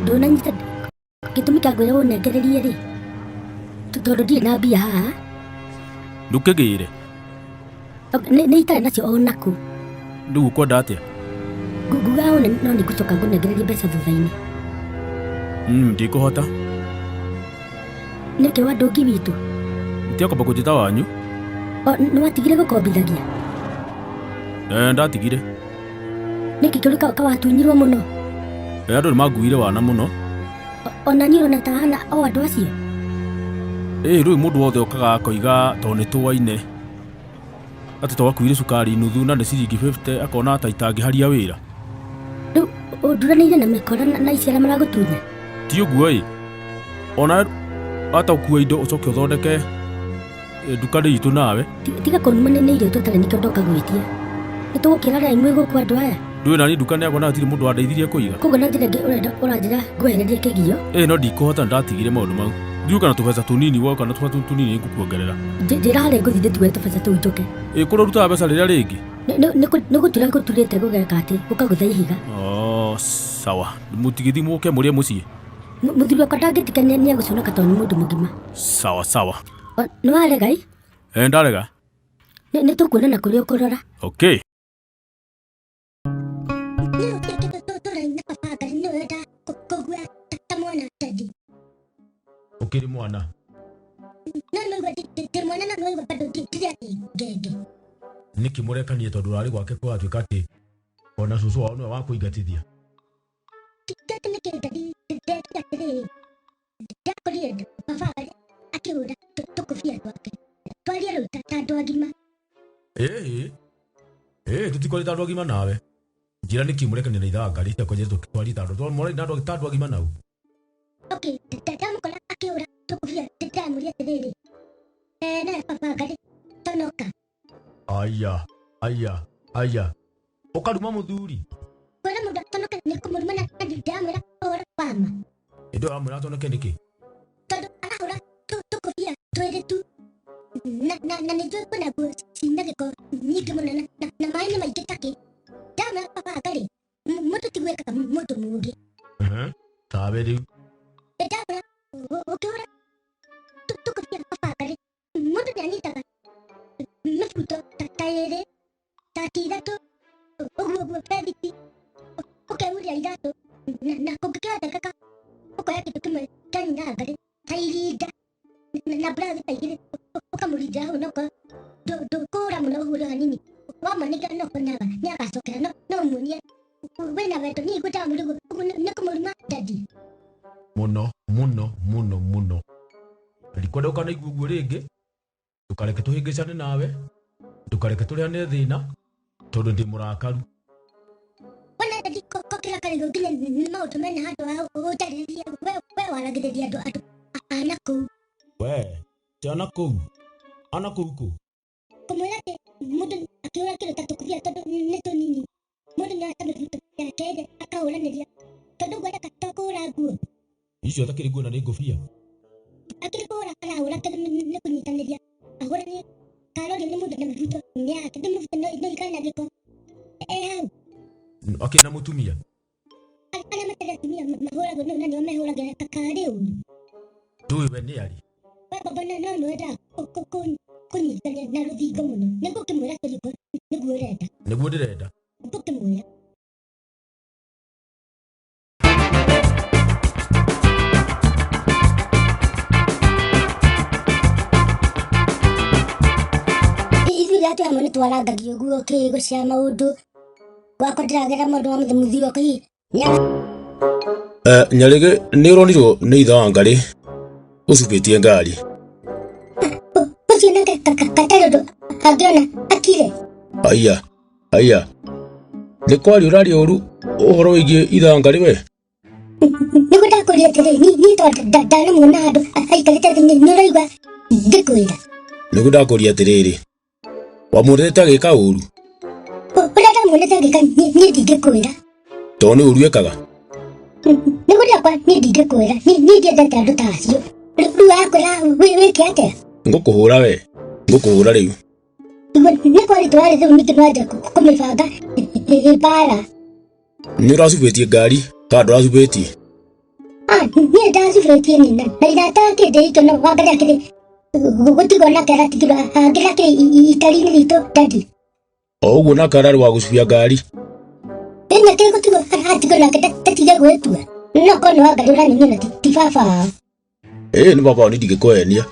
Ndũnanyita gĩtũmi kĩa ngwĩra ũnengererie rĩ tondũ ndirĩ na mbia haha. Ndũkĩgĩre. Nĩ itarĩ nacio o nakũ. Rĩu ũkwenda atĩa? Nguga no nĩ ngũcoka ngũnengererie mbeca thutha-inĩ. Ndikũhota. Nĩkĩ wa ndũngi witũ? Nĩtĩakwamba kũnjĩta wanyu. Nĩ watigire gũkombithagia? Ndatigire. Nĩkĩ kĩrĩ kawatunyirwo mũno? Andũ nĩ manguire wana mũno. Ona niĩ ũrona ta hana o andũ acio? Rĩu mũndũ wothe okaga akoiga tondũ nĩ tũwaine atĩ twakuire cukari nuthu na nĩ ciringi 50 akona ta itangĩharia wĩra. Rĩu ũnduranĩire na mĩkora na icio arĩa maragũtunya? Ti ũguo ona ata ũkua indo ũcoke ũthondeke nduka-inĩ itũ nawe. Tiga kũnuma nĩ irio tũtarĩ nĩkĩo ndoka gwĩtia. Nĩ tũgũkĩra rĩa imwe gũkũ andũ aya. Ndui nani dukani yako na atiri mundu andeithirie kuiga. Koguo na njira uranjira ngwehererie kĩgio. No ndikuhota ndatigire maundu mau. Ndiu kana tubeca tunini woka na tubeca tunini ngukuongerera. Njira harĩa ngũthithĩ tuwe tubeca tũu njoke. Kũrũruta mbeca rĩrĩa rĩngĩ. Nĩ gũtura ngũturĩte gũgeka atĩ gũkagũtha ihiga. Sawa. Mũtigithi mũke mũrĩe mũciĩ. Mũthuri wakwa ndangĩtikania nĩ agũconoka tondũ nĩ mũndũ mũgima. Sawa. Nĩ warega ĩ? Ndarega. Nĩ tũkuonana kũrĩa ũkũrora. Okay. Ukiri mwana. Niki murekanie tondu rari gwake kwa twika ati ona cucu wao niwe wa kuingatithia. Tutikorite andu agima nawe. Njira niki murekanie na ithaa ngari cia kwenye twari tandu twamore na andu agima nau. Okay, ndamukora akiura tukufia ndamuri atiriri. Na papa ngari tonoka. Aya. Ukaruma muthuri. Kwara mundu tonoka ni kumuruma na ndamura ora pama. Ndo amura tonoke niki? Tondu arahura tukufia twere tu. Na nijue kuna guo sina giko nyingi muno na mai ni maingĩ taki. Ndamura papa ngari. Mutu tigweka mutu mungi. Tabe riu. Ndamura ukura tukufia papa ngari. Mutu ni anyitaga. Mafuto taere tatirato uguo pediti ukeuria irato na kungikenda kaka ukoya kitu kimwe kani na ngari tairinda na brother taigire ukamurija ho noko do kura muno hura hanini wamaniga noko naga nyagacokera no munie wena weto ni guta murugo nikumurima dadi muno ndikwenda ukana iguguo ringi tukareke tuhingicane nawe tukareke turiane thina tondu ndi murakaru wana dadi kokira karigo nginya ni maundu mena handu ha gutariria we waragiriria andu anaku ti anaku ku kumwira ati mundu akiura kilo tatu kuvia tondu ni tunini mundu ni atamiruta yake akahuraniria tondu gwenda katakura nguo icio atakiri nguo na ni ngobia akirikura arahura tondu ni kunyitaniria ahora ni karori ni mundu na maruto ni yake ndi mufuta no ikana giko hau okay na mutumia ana mataratumia mahora go no nani mahora ga kakare uru tuwe ni ari baba no enda kunyitania na ruthingo muno niguo kimwira turiko niguo ndirenda ngukimwira atu ya mwana twarangagio guo kigo cia maundu gwakwa ndiragera maundu ma muthio kai Nyarige ni uronirwo ni itha wa ngari ucubitie ngari ucio na katarodo agiona akire aya ni kwari urari uru uhoro wigie itha wa ngari we nigo ndakuria tere ni to ndana muna andu aikarite thini ni uraigua ndikwira nigo ndakuria tiriri wamureta gika uru urata mureta gika ni ndingikwira to ni uru ekaga nigo ndakwa ni ndingikwira ni ndienda tandu tacio ru akora we kiate ngukuhura riu ni kwari twari thu ni kinwaja kumibanga bara ni uracubitie ngari kandu uracubitie ni ndacubitie ni na iratake ndeito na wangari akiri gutigona kera tikira angira ke itari ni to dadi uguo na karari wa gucubia ngari ena ke gutigo atigona ke tatiga gwetua no kono wangari urani ni ti baba ni baba ni ndigikuhenia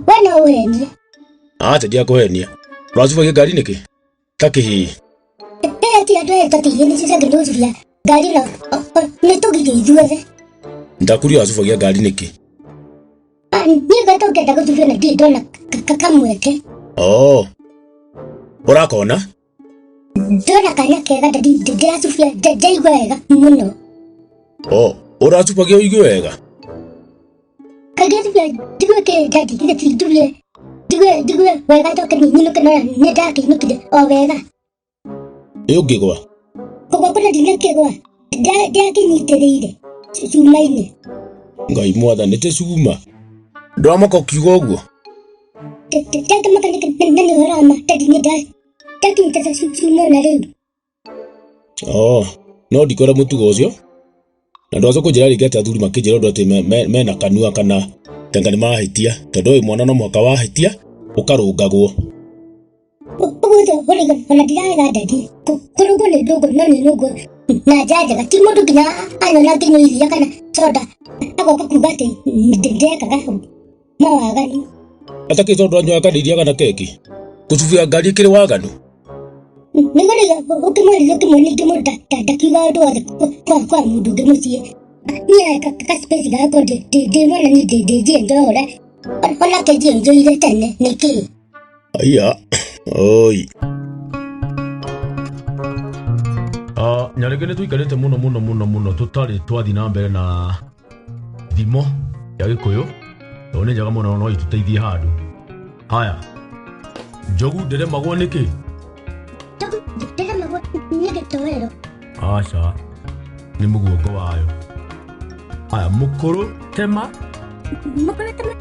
wana uenie acha dia kuhenia uracubagia ngari niki takihi ti andu tatiga ni sisa nducuria ngari no ni tugige ithuothe ndakuria uracubagia ngari niki ni gato ngenda gucubia na ndona kakamweke urakona ndona kana kega ndiracubia ndaigua wega muno uracubagia uigue wega kagecubia ndigue ke dadi ndigue wega ndoke ninukire ni ndakinukire o wega Yogigwa. Kwa kuna dinakegwa. Da kinyiterire. Sumaine. Ngai mwathanite cuma. Ndamaka kiugo uguo. Tata makana nani horama tadine da. Takinta suma na riu. No ndikora mutugo ucio. Na ndwazo kujira rigeta athuri makijira undu ati mena kanua kana tanga ni mahitia tondu uyu mwana no mwaka wahitia ukarungagwo. Uguo horiga ona ndiraga dadi. Kurugo ni ndogo nani ndogo. Na jaja gati mundu kinya ano na kinyo iria kana soda. Agoka kubate ndeka gaho. Mawagani. Atake tondu anyo akadiria kana keki. Kucubia ngari kiri waganu. Nigoriga ukimwoni kimuda kiuga ndu kwa mundu ngimucie. Ni ka space ga ko de mwana ni de ndora. Ona ke je njoire tene niki. Aya. Oi. Nyaregene tuikarite muno tutari twathi na mbere na thimo ya Gikuyu. One njaga muno no ituteithie handu. Haya. Njogu nderemagwo niki? Nderemagwo ni gitowero. Aca. Ni mugongo wayo. Haya mukuru tema. Mukuru tema.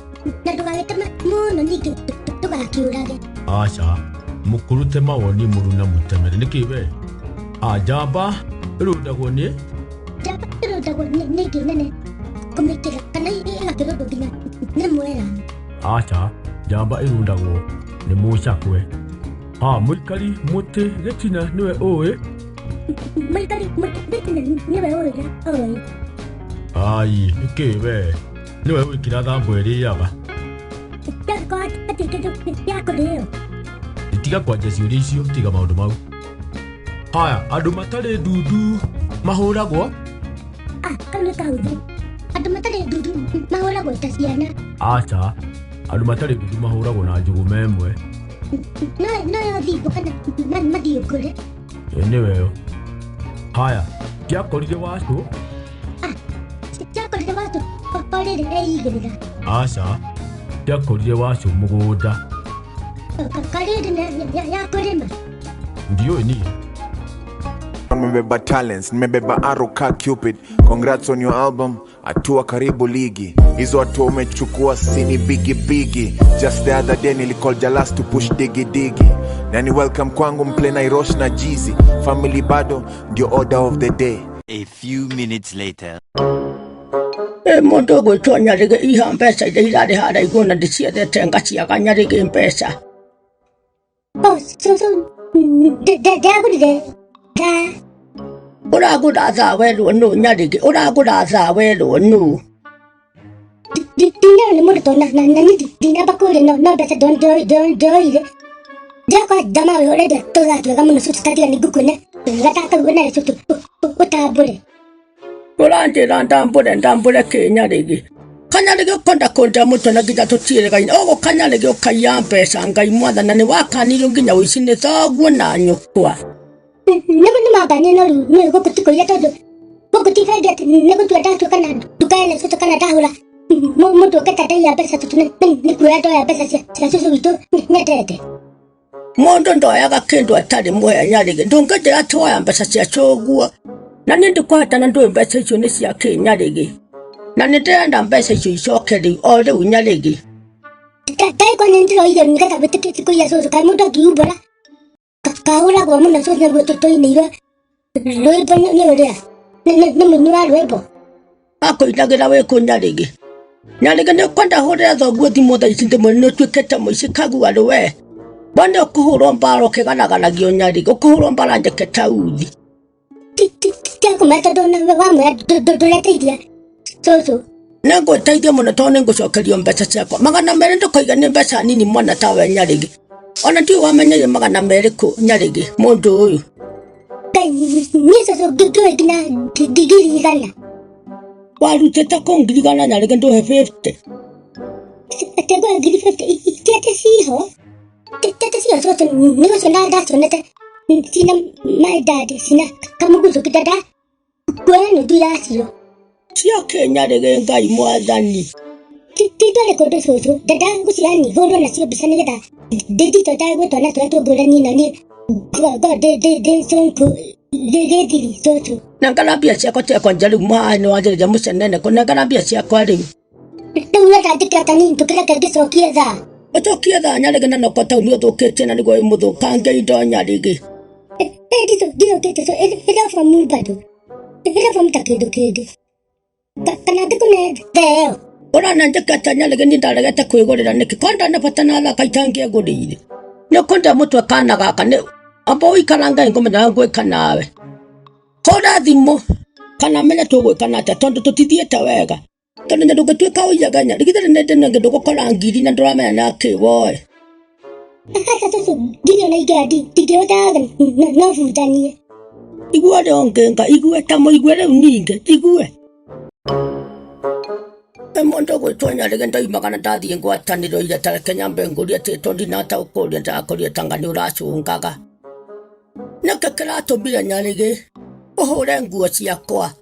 Na ndugagitema muno niki tugakiurage. Aca. Mukuru tema woni muru na mutemere niki we? Jamba irundagwo ni? Jamba irundagwo niki nene. Kumikira kana igakirundu nginya ni mwera. Aca. Jamba irundagwo ni mucakwe. Muikari muti gitina niwe uwi? Muikari muti gitina niwe uwi. Ai, niki we? Niwe wikira thambo iriaga. Itiga kwanja ciuria icio, tiga maundu mau. Haya, andu matari ndudu mahuragwo? Kana kahuthu. Andu matari ndudu mahuragwo ta ciana. Aca, andu matari ndudu mahuragwo na njugu memwe. No thigo kana mathiukure. Niwe yo. Haya, ndiakorire wacu? Ndiakorire wacu orire eigirira. Aca, ndiakorire wacu mugunda. Karire ya kurima. Ndiyo ni. Nimebeba talents, nimebeba Aruka Cupid. Congrats on your album, atua karibu ligi. Hizo watu umechukua sini bigi. Just the other day nilicall Jalas to push digi. Nani welcome kwangu mple na Irosh na Jeezy. Family bado, ndio order of the day. A few minutes later. Mundu gwitwo Nyarige iha mbeca iria irarĩ harĩa igũrũ na ndĩciendete ngaciaga Nyarige mbeca. Ũragũra thaa werwo nũ Nyarige, ũragũra thaa werwo nũ? Dina ni mundu tona na dina bakuri no mbeca ndoire. Ndakora dama we orede tũgatwega mũno tũtatiga nĩ ngũkwĩna gataka wĩna rĩcu ũtambũre. Ũranjĩra ndambũre kĩ Nyarige? Kanyarige ũkonda kũnda mũtwe na nginya tũtiĩrĩgaine. Ũgũ Kanyarige ũkaiya mbeca Ngai mwathana nĩ wakanirio nginya ũici nĩ thoguo na nyũkwa. Nĩ mambania no rĩu nĩ gũkũtikoria tondũ gũkũtibendia atĩ nĩ gũtua ndatuĩka na nduka ene cũcũ kana ndahũra mũndũ ũngĩta ndaiya mbeca tũtũ nĩ kuoya ndoya mbeca cia cũcũ witũ nyendete. Mundu ndoyaga kindu atari muoya Nyarige, ndungĩnjĩra atĩ woya mbeca cia cũguo. Na nĩ ndĩkũhota na ndũĩ mbeca icio nĩ cia kĩ Nyarige. Na nĩ ndĩrenda mbeca icio icoke rĩu o rĩu Nyarige. Ndaigua nĩ ndĩroire nĩgetha wĩtĩkĩtie kũiya cũcũ kaĩ mũndũ angĩumbũra kahũragwo mũno cũcũ naguo tũtũinĩirwo rwĩmbo nĩ ũrĩa nĩ mũini wa rwĩmbo. Akũinagĩra wĩkũ Nyarige? Nyarige nĩ ũkwenda hũrĩra thoguo thimũ thaa ici ndĩmwĩre nĩ ũtuĩkĩte mũici kaguarũ we. Wone ũkũhũrwo mbara ũkĩganaganagio Nyarige, ũkũhũrwo mbara njeke ta uthi. Tiakũmeta ndona wamwĩra ndũretĩithia cũcũ. Nĩ ngũteithia mũno tondũ nĩ ngũcokerio mbeca ciakwa. 200 ndũkauga nĩ mbeca nini mwana tawe Nyarige. Ona ndiũ wamenyeire 200 kũ Nyarige mũndũ ũyũ. Niĩ cũcũ ngĩoĩ nginya ndigiri 100. Warutĩte kũ ngiri 100 Nyarige ndũhe 50? Tegwa ngiri 50 tiate ciho. Tiate ciho cũcũ nĩ gũcio ndacionete sina my dad sina kamuguzo kidada kuoya nuthu yacio. Cia kĩ Nyarige Ngai mwathani. Tidore kũndũ cũcũ dada ngũciani hũrwo nacio mbica nĩgetha ndĩthito ndagwĩtwo na tũrĩa tũngũrani na niĩ de sonko de diri soto. Nangana bia cia kote kwa njari mwa ni wajiri jamu senene ko nangana bia cia kwa ri. Tuna ta tikata ni tukira kage sokia za. Otokia da nyari gana no kota uni otokete na nigo imudu kange ido nyari gi. Dio kete so eda from Mubado. Eda from Takedo kede. Kana te kune deo. Ora nanje kata nyari gani ndaregete kwigorera niki konda na patana ala kaitangia gurire. No konda mutwe kana gaka ne abo ikaranga ingomenya ngweka nawe. Kora thimo kana menya tugwikana ata tondu tutithiete wega. Tondu ndugatuika uyaganya rigithire nende nenge ndugukora ngiri na nduramenya na kiwoe. Akata so dio na igadi tigyo daga na futanie. Igwe de ongenga igwe tamo igwe re uninge igwe. Emondo gwitwanya rigenda imagana ndathie ngwataniro ira tare Kenya mbenguri ati tondi na ta ukoria ndakoria tangani uracungaga. Nakakira tobira nyarige ohure nguo ciakwa.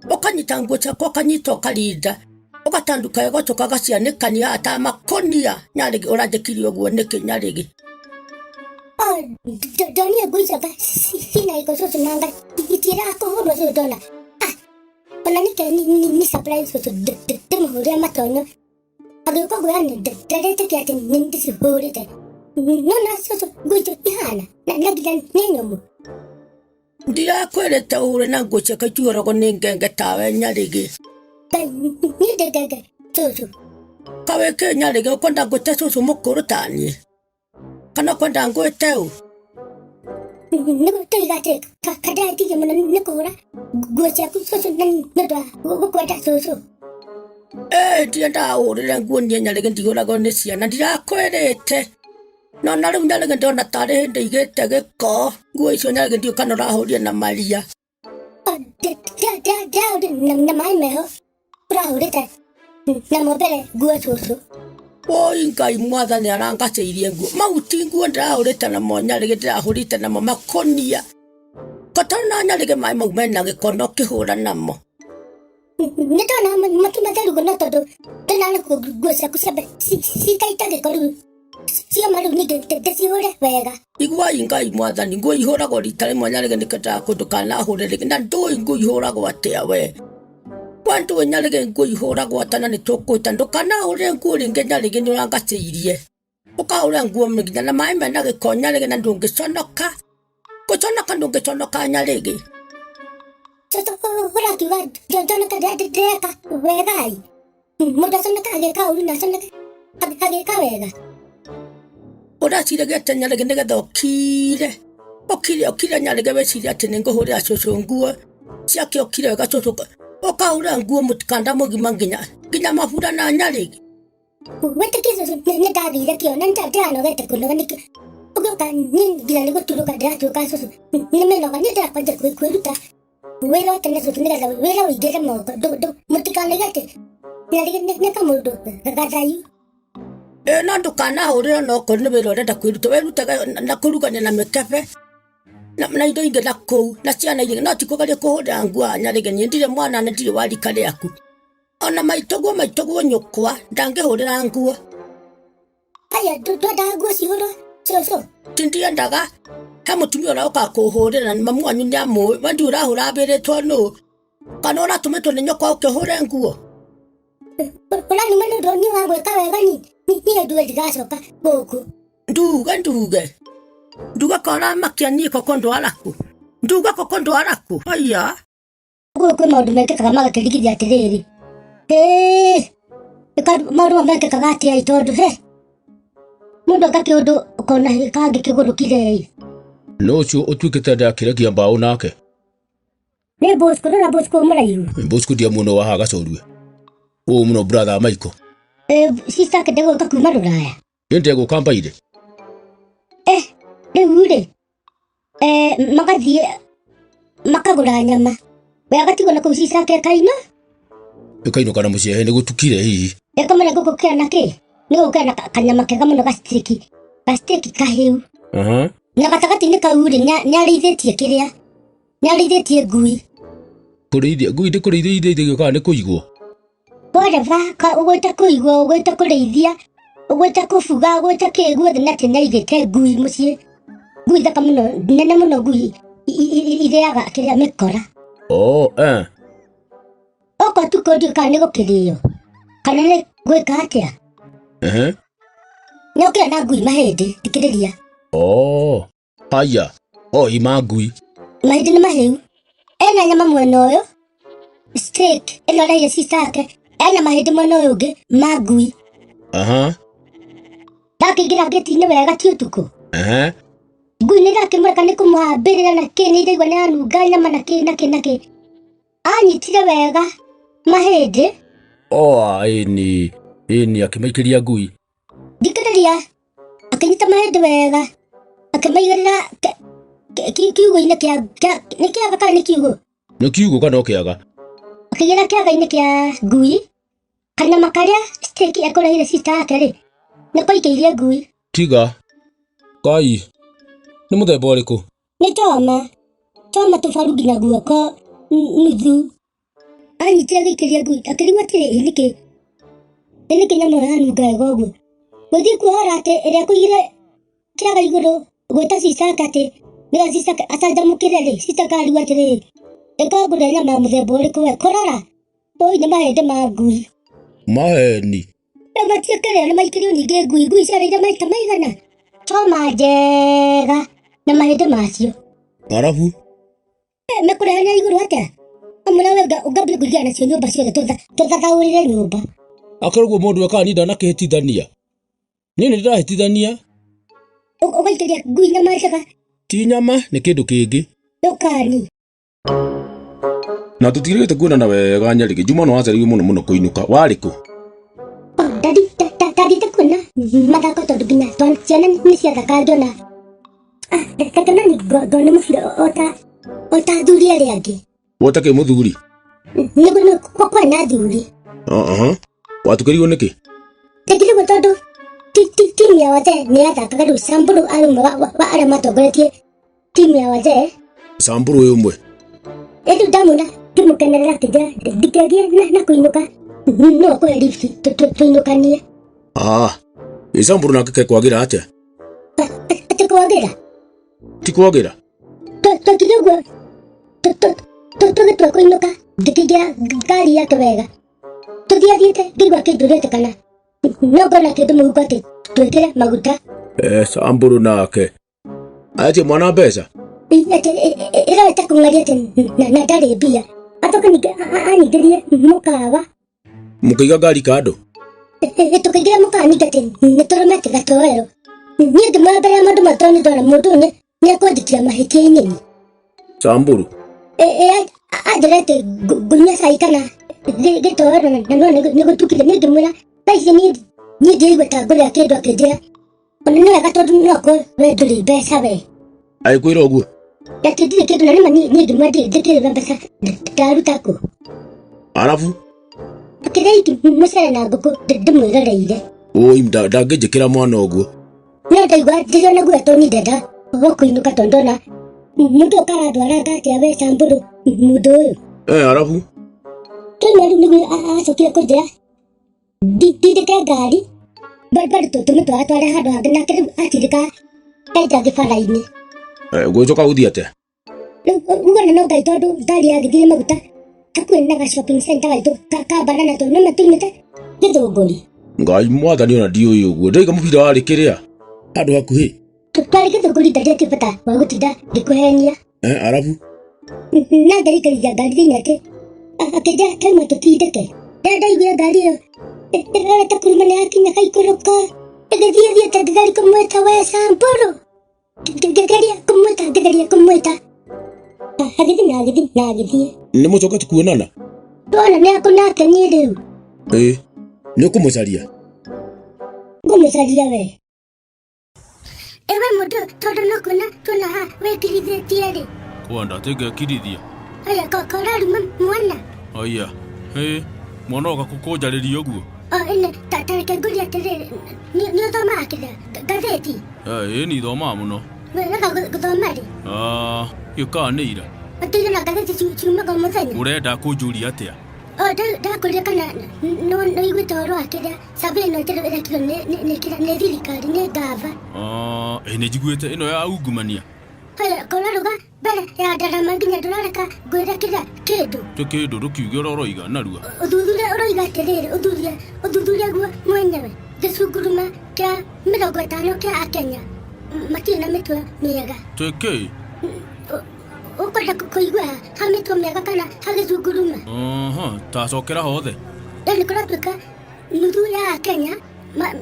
Ukanyita nguo ciakwa ukanyita ukarinda. Ugatanduka yagotoka gacianikania ata makonia nyarige urandikiri oguo niki nyarige. Donia guisa ba sina iko so nanga itira ko hono so dona. Ona ni surprise so de muhure matono. Agi ko gwana de te kati nindi si hore de. No na so guisa ihana na gidan nenyomu. Ndia kwerete ure na nguo ciakwa ituorogo ni ngenge tawe nyarige. Ni de so. Kawe ke nyarige ukonda ngute so mukuru tanie. Kana kwenda ngwete u. Nego tegate kada tige mana nekora gocha ku so nda gokwata so. Ndienda urire nguo nie nyarige ndigurago ni ciana ndirakwerete. No na riu nyarige ndona tari hindi igite giko nguo icio nyarige ndio kana urahuria na maria. Na mai meho urahurite na mobere nguo so. Oi ngai mwathani arangaceirie nguo mauti nguo ndahurite na nyarige ndirahurite namo makonia katana nyarige mai mau mena gikono kihura namo. Ndona makimatheru gono tondu ndana nguo ciaku ciambe cikaita gikoru cia maru nige ndecihure wega. Igua ngai mwathani nguo ihuragwo rita rimwe nyarige nikenda kundu kana hurire na ndui nguo ihuragwo atia we. Wantu nyarige nguo ihuragwo atana ni tukwita ndukana ure nguo ringe nyarige ni urangaceirie. Ukaura nguo mginya na mai mena giko nyarige na ndungiconoka. Guconoka ndungiconoka nyarige. Toto ora kiwa jona kada deka wegai. Muda sona kage ka uri na sona kage ka wega. Ora cire gete nyarige nigetha okire. Okire nyarige weciria ati ninguhurira cucu nguo. Ciake okire wega cucu. Ukaura nguo mutikanda mugima nginya mabura na nyarige. Wete kiso ne dathire kio na ndano gete kuno niki. Ugoka ngira ni guturuka ndatu ka so. Nimenoga ni ndakwanja kwiruta. Wera tene so tuniga wera wigere moko do mutikanda gete. Nyarige ne kamundo gadayu. Na ndukana hurira no ko ni wera urenda kwiruta werutaga na kurugania na mikefe. Na indo inge na kou na ciana inge no tikugaria kuhurira nguo nyarige ni ndire mwana na ndire warika riaku. Ona maitoguo nyukwa ndangihurira nguo. Aya da nguo cihuro so. Tindiendaga he mutumia urauka kuhurira na mamu wanyu ni amwe wendi urahura abiritwo nu kana uratumitwo ni nyokwa ukihure nguo. Ula ni manu do ni wa gweka wega ni ndu ndigacoka guku. Nduga kora makiani ko kondwaraku. Nduga ko kondwaraku. Aya. Guku maundu mekekaga magatirigithia atiriri. Maundu mekekaga atia itondu mundu agake undu ukona kangi kigurukire. No ucio utuikite ndakiragia mbao nake. Ni Bosco muraihu. Bosco dia muno wa haga corue. O muno brother Michael. Sister kedego kakuma ruraya. Yende go kambaire. Ure. Magathie makagura nyama. Wegatigo na kusisa ke kaino. Kaino kana mucie ni gutukire hihi. Ekamana guko kana ke. Ni gukana kanyama kega muno gastiki. Gastiki kahiu. Na gatagati ni kaure nyarithetie kiria. Nyarithetie ngui. Kurithia ngui ndi kurithia kana ni kuigwo. Whatever ka ugweta kuigwo ugweta kurithia ugweta kufuga ugweta kiguo na tena igete ngui mucie. Ngui thaka muno, nene muno ngui ireaga kĩrĩa mĩkora. Oko tu kũndio kana nĩ gũkĩrĩo. Kana nĩ gwĩka atĩa? Nĩokĩra na ngui mahĩndĩ, thikĩrĩria. Haya. Ima ngui. Mahĩndĩ nĩ mahiũ. Ena nyama mwena ũyũ. Steak, ĩno rĩire sister yake. Ena mahĩndĩ mwena ũyũ ũngĩ, ma ngui. Ndakĩingĩra ngĩti-inĩ wega ti ũtukũ. Ngui nĩndakĩmũreka nĩ kũmũhambĩrĩra na kĩ nĩiraigua nĩyanunga nyama na kĩ. Anyitire wega mahĩndĩ. Ĩni akĩmaikĩria ngui. Thikĩrĩria. Akĩnyita mahĩndĩ wega. Akĩmaigĩrĩra kiugo-inĩ kĩa nĩ kĩaga kana nĩ kiugo? Nĩ kiugo kana kĩaga? Akĩigĩra kĩaga-inĩ kĩa ngui. Kanyama karĩa steak ekũrehire sister yake rĩ. Nĩkũikĩirie ngui. Tiga. Kai. Nĩ mũthemba ũrĩkũ? Nĩ Toma. Toma tũbaru nginya guoko nuthu. Anyitire gĩikĩria ngui. Akĩrigwo atĩrĩ nĩkĩ nyama yanunga wega ũguo. Gũthiĩ kuohora atĩ ĩrĩa kũigire kĩaga igũrũ gwĩta sister yake atĩ nĩgetha sister acanjamũkĩre rĩ. Sister akarigwo atĩrĩ ĩkangũrĩa nyama ya mũthemba ũrĩkũ we. Kũrora. Ũyũ nĩ mahĩndĩ ma ngui. Maheni. Matiĩkĩrĩo nĩmaikĩrio ningĩ ngui ciarĩire maita maigana. Toma njega na mahĩndĩ macio. Arabu? Mekũrehania igũrũ atĩa? Amũra wenga ũngambia kũingĩra nacio nyũmba ciothe tũthathaũrĩre nyũmba. Akarũgwo mũndũ akani ndanakĩhĩtithania. Niĩ nĩndĩrahĩtithania. Ũgaikĩria ngui nyama njega. Ti nyama nĩ kĩndũ kĩngĩ. Ndũkani. Na tũtigĩrĩte kuonana wega Nyarĩgĩ. Juma no wacaririe mũno kũinũka. Warĩ kũ? Ndathiĩte kuona mathako tondũ nginya ciana nĩciathaka ngĩona. Ngakĩona ngona mũbira ota athuri arĩa angĩ. Wotakĩ mũthuri? Nĩguo kwena athuri. Watukĩrirwo nĩkĩ? Ndekĩrĩirwo tondũ timu ya wazee nĩyathakaga rĩu Samburu arĩ ũmwe wa arĩa matongoretie timu ya wazee. Samburu ũyũ ũmwe? Rĩu ndamwĩra ngĩmũkenerera akĩnjĩra ndingĩagĩa na kũinũka no kũhe lift tũinũkanie. Samburu nake kwagĩra atĩa? Atĩ kwagĩra? Ti kwagĩra? Twakire ũguo tũgĩtua kũinũka ngĩkĩingĩra ngari yake wega. Tũthiathiĩte ngĩigua kĩndũrĩte kana no ngona kĩndũ mũhuko atĩ twĩkĩre maguta. Samburu nake atie mwana mbeca? Ĩroete kũng'aria atĩ na ndarĩ mbia. Acoka ningĩ anyingĩrie mũkawa. Mũkĩiga ngari kando? Tũkĩingĩra mũkawa ningĩ atĩ nĩtũrũmete gatoero. Niĩ ngĩmwĩra mbere ya maũndũ matoo nĩndona mũndũ ũyũ nĩekwandĩkĩra mahĩtia-inĩ. Samburu? Anjĩra atĩ ngũnyua cai kana gĩtoero na no nĩgũtukire. Niĩ ngĩmwĩra thaa ici niĩ ndĩraigua ta ngũrĩa kĩndũ akĩnjĩra ona nĩ wega tondũ nokorwo we ndũrĩ mbeca we. Agĩkwĩra ũguo? Atĩ ndirĩ kĩndũ na nĩma niĩ ngĩmwĩra ndĩkĩrĩra mbeca ndaruta kũ. Arabu? Akĩrĩa mũcere na ngũkũ ndĩmwĩroreire. Ndangĩnjĩkĩra mwana ũguo. No ndaigua ndĩrĩ ona guoya tondũ ndenda gũkũinũka tondũ ndona mũndũ ũkaratwara atĩa we Samburu mũndũ ũyũ. Arabu? Kĩmwe rĩu nĩguo acokire kũnjĩra ndindĩke ngari bado tũmĩtware handũ hangĩ nake rĩu atirika kaita gĩbara-inĩ. Gwĩcoka gũthiĩ atĩa? Ũguo no ngai tondũ ngari yagĩthire maguta hakuhĩ na ga shopping center gaitũ ka Banana tondũ nĩma tuumĩte Gĩthũngũri. Ngai mwathani ona ndiũĩ ũguo. Ndaiga mũbira warĩ kĩrĩa handũ hakuhĩ? Twarĩ Gĩthũngũri ndarĩ bata wa gũtinda ngĩkũhenia. Arabu? Na ndarikaria ngari thĩinĩ atĩ akĩnjĩra kaima tũtindĩke. Ndaiguire ngari ĩyo ĩrorete kuruma nĩyakinya kaikũrũka. Ĩgĩthiathiĩte ngĩgeria kũmwĩta we Samburu. Ngĩgeria kũmwĩta. Agĩthiĩ na agĩthiĩ. Nĩ mũcokete kuonana? Tuona nĩakũnake niĩ rĩu. Nĩ ũkũmũcaria? Ngũmũcaria we. Ewe mũndũ tondũ no kuona tuona ha wĩkirithĩtie rĩ. Kwanda tingĩkirithia. Aya koraruma mwana. Aya. Mwana ũgakũkũnjarĩria ũguo? Ĩne tareke ngũria atĩrĩrĩ nĩ ũthomaga kĩrĩa ngathĩti? Nĩ ithomaga mũno. Wega gũthoma rĩ? Gĩũkaga nĩ ira. Atĩire na ngathĩti ciumaga mũthenya. Ũrenda kũnjũria atĩa? ndakuria kana no igwĩta ũhoro wa kĩrĩa cabi ĩno ĩrekĩrwo nĩ thirikari nĩ ngava. Nĩ njiguĩte ĩno ya ungumania. Haya kũraruga mbere ya ndarama nginya ndũrareka ngwĩre kĩndũ. Tĩ kĩndũ ndũkiuge ũroiga narua. Ũthuthuria ũroiga atĩrĩrĩ, ũthuthuria guo mwenyewe gĩcunguruma kĩa 50 kĩa Akenya matirĩ na mĩtwe mĩega. Tĩ kĩ? Ũkwenda kũigua ha mĩtwe mĩega kana ha gĩcunguruma? Tacokera hothe. Nĩ kũratuĩka nuthu ya Akenya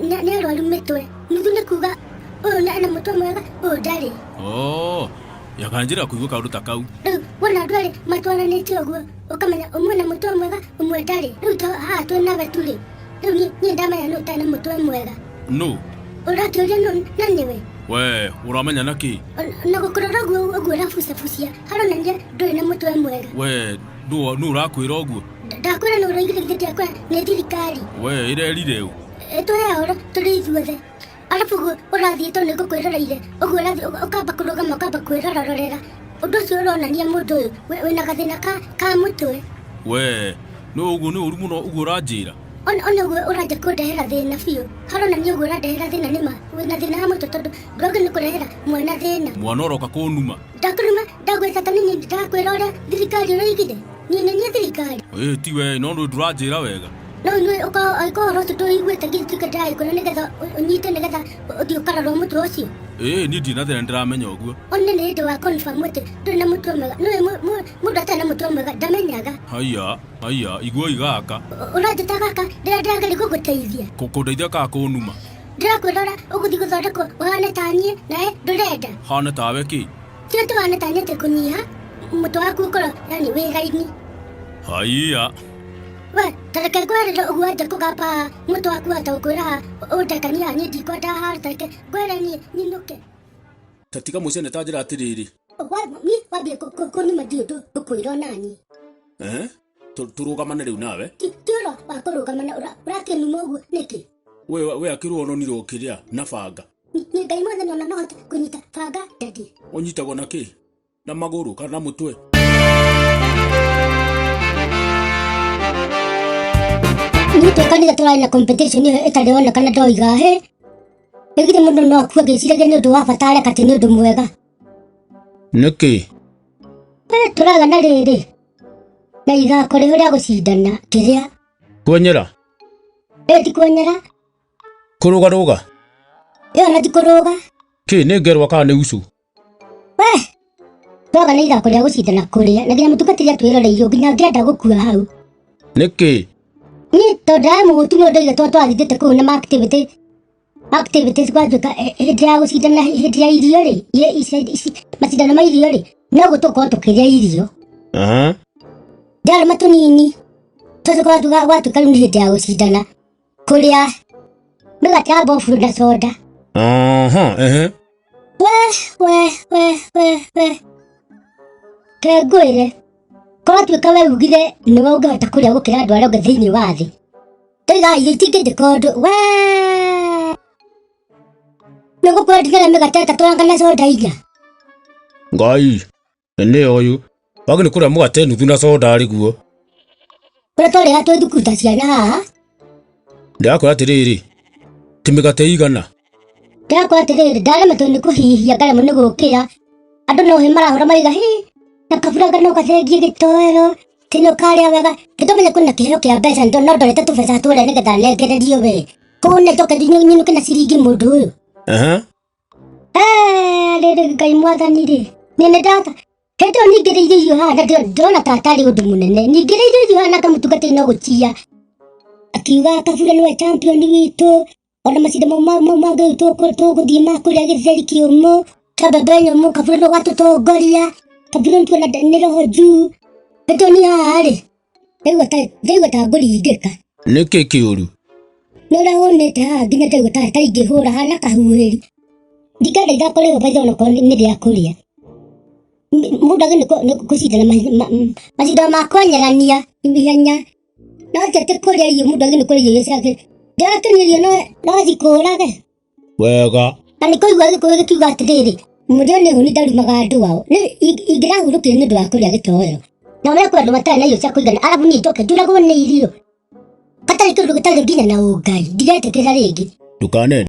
nĩ arwaru mĩtwe. Nuthu nĩ kuga ũyũ nĩ mũtwe mwega ũyũ ndarĩ. Yakanjĩra kũigua kaũndũ ta kau. Rĩu wona andũ erĩ matwaranĩtie ũguo ũkamenya ũmwe na mũtwe mwega ũmwe ndarĩ. Rĩu haha twĩ nawe turĩ. Rĩu niĩ ndamenya nũ ũtarĩ na mũtwe mwega. Nũ? Ũrakĩũria na nĩwe. We ũramenya na kĩ? Na gũkũrora ũguo ũrabucabucia haronania ndũrĩ na mũtwe mwega. We nũ ũrakwĩra ũguo? Ndakwĩra nĩ ũroigĩrĩte akwa nĩ thirikari. We ĩrerire ũ? Tũhe ũhoro tũrĩ ithuothe. Arabu ũrathiĩ tondũ nĩ ngũkwĩroreire ũguo ũrathiĩ ũkamba kũrũgama ũkamba kwĩrororera. Ũndũ ũcio ũronania mũndũ ũyũ wĩna gathĩna ka mũtwe. We no ũguo nĩ ũru mũno ũguo ũranjĩra. Ona ũguo ũranjia kũndehera thĩna biũ. Haronania ũguo ũrandehera thĩna nĩma wĩna thĩna wa mũtwe tondũ ndũragĩ nĩ kũrehera mwana thĩna. Mwana ũroka kũnuma. Ndakũnuma ndagwĩta ta nini ndakwĩra ũrĩa thirikari ũroigire. Niĩ thirikari. Ti we no ndũranjĩra wega. No nĩ ũhoro ũcio tũiguĩte gĩtuĩka ndĩraikũra nĩgetha ũnyite nĩgetha ũthiĩ ũkarorwo mũtwe ũcio. Niĩ ndirĩ na thĩna ndĩramenya ũguo. Ona nĩ hĩndĩ wa confirm atĩ ndũrĩ na mũtwe mwega. Mũndũ atarĩ na mũtwe mwega ndamenyaga. Haiya igua igaka. Ũranjĩta gaka rĩrĩa ndĩrageria gũgũteithia. Kũndeithia kana kũnuma? Ndĩrakwĩrora ũgũthiĩ gũthondekwo ũhane ta niĩ nawe ndũrenda. Hane tawe kĩ? Ti atĩ wahane ta niĩ atĩ kũnyiha mũtwe waku ũkorwo yani wĩ raini. Haiya. We tareke ngwerere ũguo anja kũgamba mũtwe waku wahota gũkwĩra ũndekania niĩ ndikwenda haha tareke ngwere niĩ nyinũke. Tatiga mũcene ta njĩra atĩrĩrĩ. Niĩ wambie kũnuma ndiũ ngũkwĩra onaniĩ. Tũrũgamane rĩu nawe. Ti ũhoro wa kũrũgamana ũrakĩnuma ũguo nĩkĩ? We akĩrwo ononirwo kĩrĩa na banga. Niĩ Ngai mwene ona no hote kũnyita banga ndadi. Ũnyitagwo na kĩ? Na magũrũ kana na mũtwe? Niĩ twĩkanire tũrarĩ na competition ĩyo ĩtarĩ onekana ndoiga hĩ. Ĩgire mũndũ no akue ngĩciragia nĩ ũndũ wa bata areka atĩ nĩ ũndũ mwega. Nĩkĩ? Tũragana rĩrĩ na ithako rĩu rĩa gũcindana kĩrĩa. Kwenyera? Ti kwenyera. Kũrũgarũga? Ona ti kũrũga. Kĩ nĩ ngerwa kana nĩ ucu? Tũragana ithako rĩa gũcindana kũrĩa na nginya mũtungatĩri atwĩroreirio nginya ngĩenda gũkua hau. Nĩkĩ? Niĩ tondũ ndarĩ mũhũtu nĩ ũndũ twathithĩte kũu na activities gwatuĩka hĩndĩ ya gũcindana hĩndĩ ya irio rĩ macindano ma irio rĩ no gũtũkorwo tũkĩrĩa irio. Ndarĩ tũnini tũcoka gwatuĩka rĩu nĩ hĩndĩ ya gũcindana kũrĩa mĩgate ya mboburũ na soda. We kengwĩre koratuĩka we ugire nĩwe ũngĩhota kũrĩa gũkĩra andũ arĩa othe thĩinĩ wa thĩ. Tũiga irio itingĩndĩka ũndũ nĩgũkorwo ndigana mĩgate ĩtatũ na soda 4. Ngai nĩ ũyũ wagĩ nĩ kũrĩa mũgate nuthu na soda arĩ guo. Kũrĩa twarĩ twĩ thukuru ta ciana haha. Ndĩrakwĩra atĩrĩrĩ ti mĩgate igana. Ndĩrakwĩra atĩrĩrĩ ndaremetwo nĩ kũhihia ngaremwo nĩ gũkĩra. Andũ no hĩ marahũra maiga na kaburaga no gathengie gĩtoero tino karĩa wega kĩtũmenye kwĩna kĩheo kĩa mbeca no ndorete tũbeca tũrĩa nĩgetha nengererio we kũu nĩ njoke nyinũke na ciringi mũndũ ũyũ. Rĩrĩ Ngai mwathani rĩ niĩ nĩ ndata hĩndĩ ĩyo ningĩrĩire irio haha na ndĩrona ta atarĩ ũndũ mũnene ningĩrĩire irio haha na kamũtungatĩri no gũtia akiuga Kabura nĩwe champion witũ ona macindano mangĩ tũgũthiĩ ma kũrĩa gĩtheri kĩũmũ ta mbembe nyũmũ Kabura nĩ ũgatũtongoria. Kabura ntuona nĩ roho njuu hĩndĩ ĩyo niĩ haha rĩ ndaigua ta ngũringĩka. Nĩkĩ kĩũru? Nĩ ũrĩa wonete haha nginya ndaigua ta ingĩhũra hana kahuhĩri. Ndingĩenda ithako rĩu baitha onakorwo nĩ rĩa kũrĩa. Mũndũ agĩ nĩ gũcindana macindano ma kwenyerania ihenya no ti atĩ kũrĩa irio mũndũ agĩ nĩ kũrĩa irio ciake. Ndĩrakinyia irio no cikũrage. Wega. Na nĩ kũigua gĩkũyũ gĩkiuga atĩrĩrĩ mũndũ nĩ hũni ndarumaga andũ ao ingĩrahurũkire nĩ ũndũ wa kũrĩa gĩtoero Na ũrĩa kwenda matarĩ na irio cia kũigana arabu niĩ njoke njũragwo nĩ irio. Gatarĩ kĩndũ gĩtarĩ nginya na ũngai. Ndiretĩkĩra rĩngĩ. Ndũkanene.